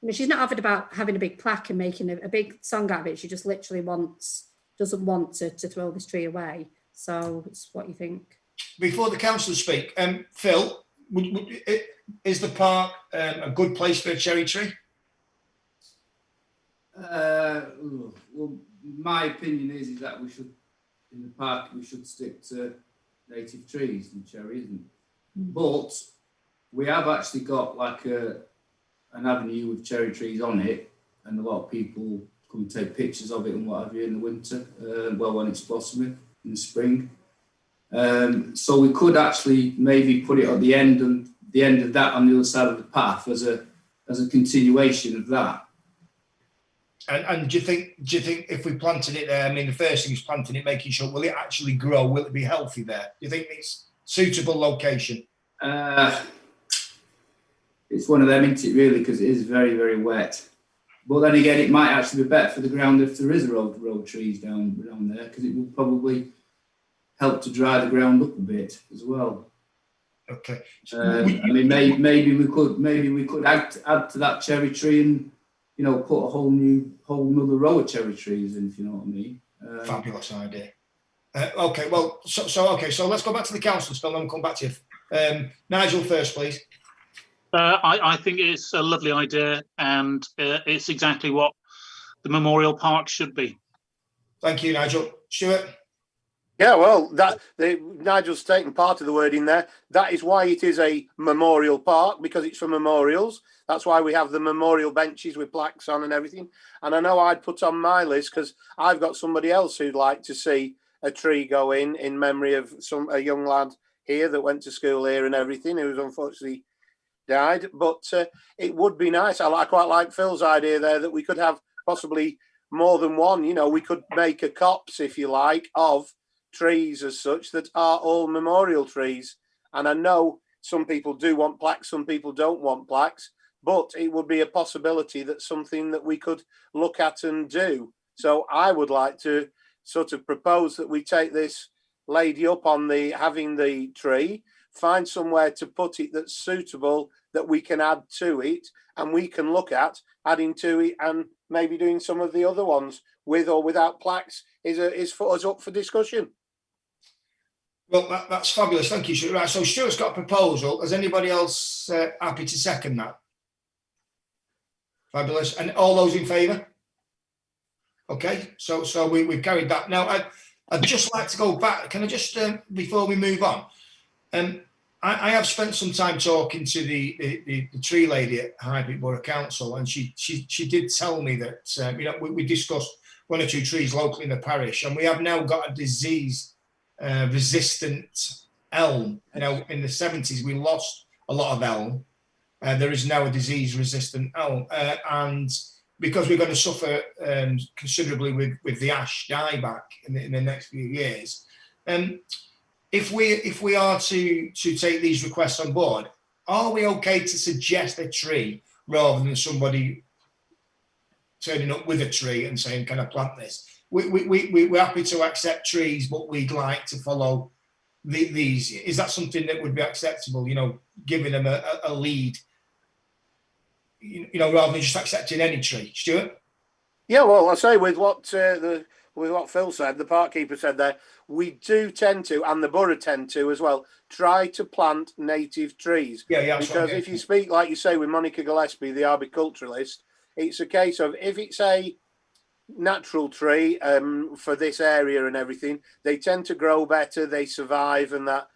I mean, she's not bothered about having a big plaque and making a big song out of it. She just literally doesn't want to throw this tree away. So it's what you think. Before the councillors speak, Phil, is the park a good place for a cherry tree? Well, my opinion is that we should, in the park, we should stick to native trees, and cherry isn't. But we have actually got like an avenue with cherry trees on it, and a lot of people come and take pictures of it and what have you in the winter, when it's blossoming in the spring. So we could actually maybe put it at the end of that on the other side of the path as a continuation of that. And do you think if we planted it there, I mean, the first thing is planting it, making sure, will it actually grow? Will it be healthy there? Do you think it's suitable location? It's one of them, isn't it, really, because it is very, very wet. But then again, it might actually be better for the ground if there is a row of trees down there, because it will probably help to dry the ground up a bit as well. Okay. I mean, maybe we could add to that cherry tree and, you know, put a whole nother row of cherry trees in, if you know what I mean. Fabulous idea. Okay, well, so let's go back to the councillors, Phil, and we'll come back to you. Nigel first, please. I think it's a lovely idea, and it's exactly what the memorial park should be. Thank you, Nigel. Stuart? Yeah, well, Nigel's taken part of the word in there. That is why it is a memorial park, because it's for memorials. That's why we have the memorial benches with plaques on and everything. And I know I'd put on my list, because I've got somebody else who'd like to see a tree go in memory of a young lad here that went to school here and everything, who was unfortunately died. But it would be nice. I quite like Phil's idea there that we could have possibly more than one. You know, we could make a copse, if you like, of trees as such that are all memorial trees. And I know some people do want plaques, some people don't want plaques, but it would be a possibility that something that we could look at and do. So I would like to sort of propose that we take this lady up on having the tree, find somewhere to put it that's suitable, that we can add to it, and we can look at adding to it and maybe doing some of the other ones. with or without plaques is for us up for discussion. Well, that's fabulous. Thank you, Stuart. Right, so Stuart's got a proposal. Is anybody else happy to second that? Fabulous. And all those in favour? Okay, so we've carried that. Now, I'd just like to go back. Can I just, before we move on, I have spent some time talking to the tree lady at Highbury Borough Council, and she did tell me that we discussed 1 or 2 trees locally in the parish, and we have now got a disease resistant elm. Now, in the 70s, we lost a lot of elm. There is now a disease resistant elm, and because we're going to suffer considerably with the ash dieback in the next few years. If we are to take these requests on board, are we okay to suggest a tree rather than somebody turning up with a tree and saying, "Can I plant this?" We're happy to accept trees, but we'd like to follow these. Is that something that would be acceptable? Giving them a lead, rather than just accepting any tree. Stuart? Yeah, well, I say with what Phil said, the park keeper said there, we do tend to, and the borough tend to as well, try to plant native trees. Yeah. Because if you speak, like you say, with Monica Gillespie, the arboriculturalist, it's a case of if it's a natural tree for this area and everything, they tend to grow better, they survive, and that.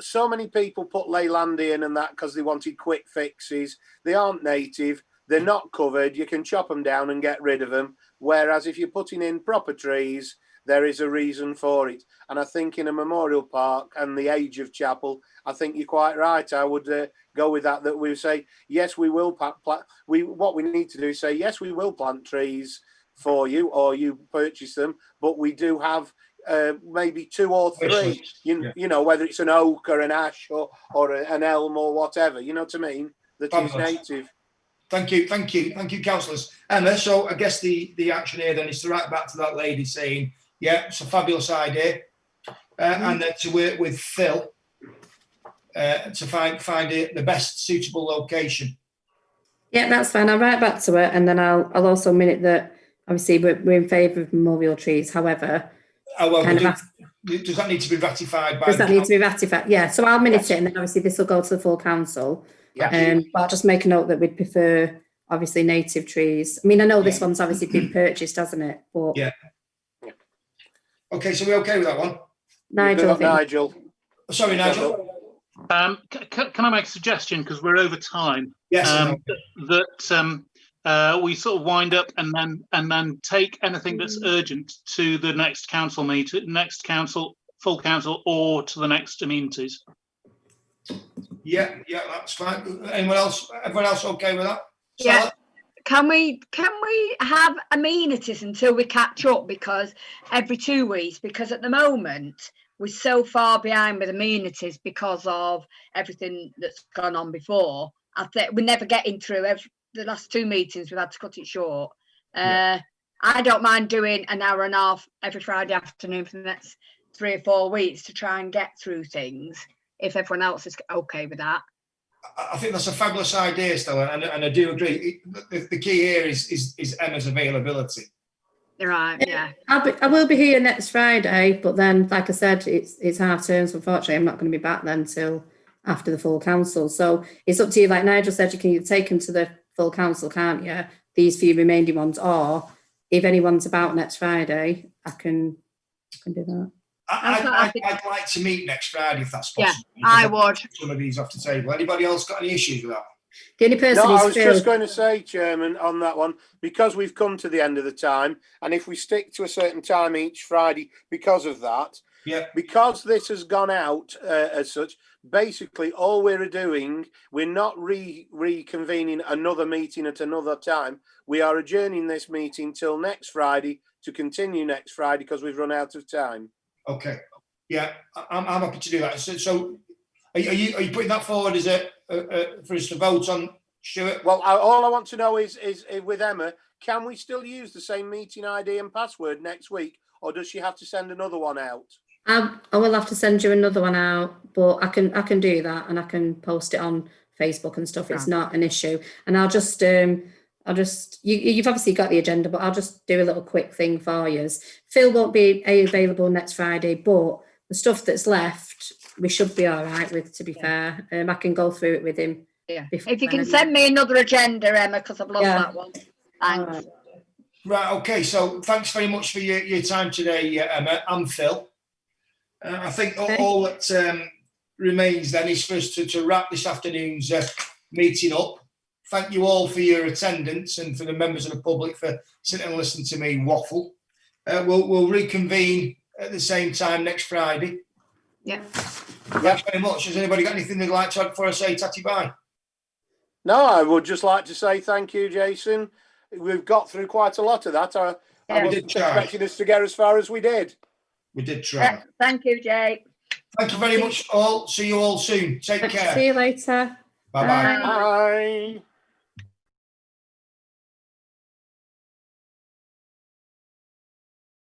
So many people put Leylandian and that because they wanted quick fixes. They aren't native. They're not covered. You can chop them down and get rid of them. Whereas if you're putting in proper trees, there is a reason for it. And I think in a memorial park and the age of Chapel, I think you're quite right. I would go with that. That we say yes, we will plant. What we need to do is say yes, we will plant trees for you, or you purchase them. But we do have maybe 2 or 3. You know, whether it's an oak or an ash or an elm or whatever. You know what I mean? That is native. Thank you, councillors. Emma, so I guess the action here then is to write back to that lady saying, yeah, it's a fabulous idea, and then to work with Phil to find the best suitable location. Yeah, that's fine. I'll write back to her, and then I'll also minute that obviously we're in favour of memorial trees. However, does that need to be ratified by? Does that need to be ratified? Yeah. So I'll minute it, and then obviously this will go to the full council. Yeah. But I'll just make a note that we'd prefer obviously native trees. I mean, I know this one's obviously been purchased, hasn't it? But yeah. Okay, so we're okay with that one. Nigel. Sorry, Nigel. Can I make a suggestion, because we're over time? Yes. That we sort of wind up and then take anything that's urgent to the next council meeting, full council, or to the next amenities. Yeah, that's fine. Anyone else? Everyone else okay with that? Yeah. Can we have amenities until we catch up? Because every 2 weeks, because at the moment we're so far behind with amenities because of everything that's gone on before. I think we're never getting through. The last 2 meetings we've had to cut it short. I don't mind doing an hour and a half every Friday afternoon for the next 3 or 4 weeks to try and get through things, if everyone else is okay with that. I think that's a fabulous idea, Stella, and I do agree. The key here is Emma's availability. Right, yeah. I will be here next Friday, but then, like I said, it's half term, so unfortunately I'm not going to be back then till after the full council. So it's up to you. Like Nigel said, you can either take them to the full council, can't you? These few remaining ones, or if anyone's about next Friday, I can do that. I'd like to meet next Friday if that's possible. Yeah, I would. Some of these off the table. Anybody else got any issues with that? The only person I was just going to say, Chairman, on that one, because we've come to the end of the time, and if we stick to a certain time each Friday because of that, because this has gone out as such, basically all we're doing, we're not reconvening another meeting at another time. We are adjourning this meeting till next Friday to continue next Friday because we've run out of time. Okay. Yeah, I'm happy to do that. So are you putting that forward as for us to vote on, Stuart? Well, all I want to know is with Emma, can we still use the same meeting ID and password next week, or does she have to send another one out? I will have to send you another one out, but I can do that, and I can post it on Facebook and stuff. It's not an issue, and I'll just I'll just, you've obviously got the agenda, but I'll just do a little quick thing for you. Phil won't be available next Friday, but the stuff that's left, we should be all right with, to be fair. I can go through it with him. Yeah. before If you then can send me another agenda, Emma, because I've lost Yeah. that one. Thanks. Right, okay, so thanks very much for your time today, Emma and Phil. I think all that remains then is for us to wrap this afternoon's meeting up. Thank you all for your attendance and for the members of the public for sitting and listening to me waffle. We'll reconvene at the same time next Friday. Yeah. Thanks very much. Has anybody got anything they'd like to add before I say tatty bye? No, I would just like to say thank you, Jason. We've got through quite a lot of that. I Yeah. wasn't expecting us to get as far as we did. We did try. Thank you, Jay. Thank you very much all. See you all soon. Take care. See you later. Bye-bye. Bye. Bye.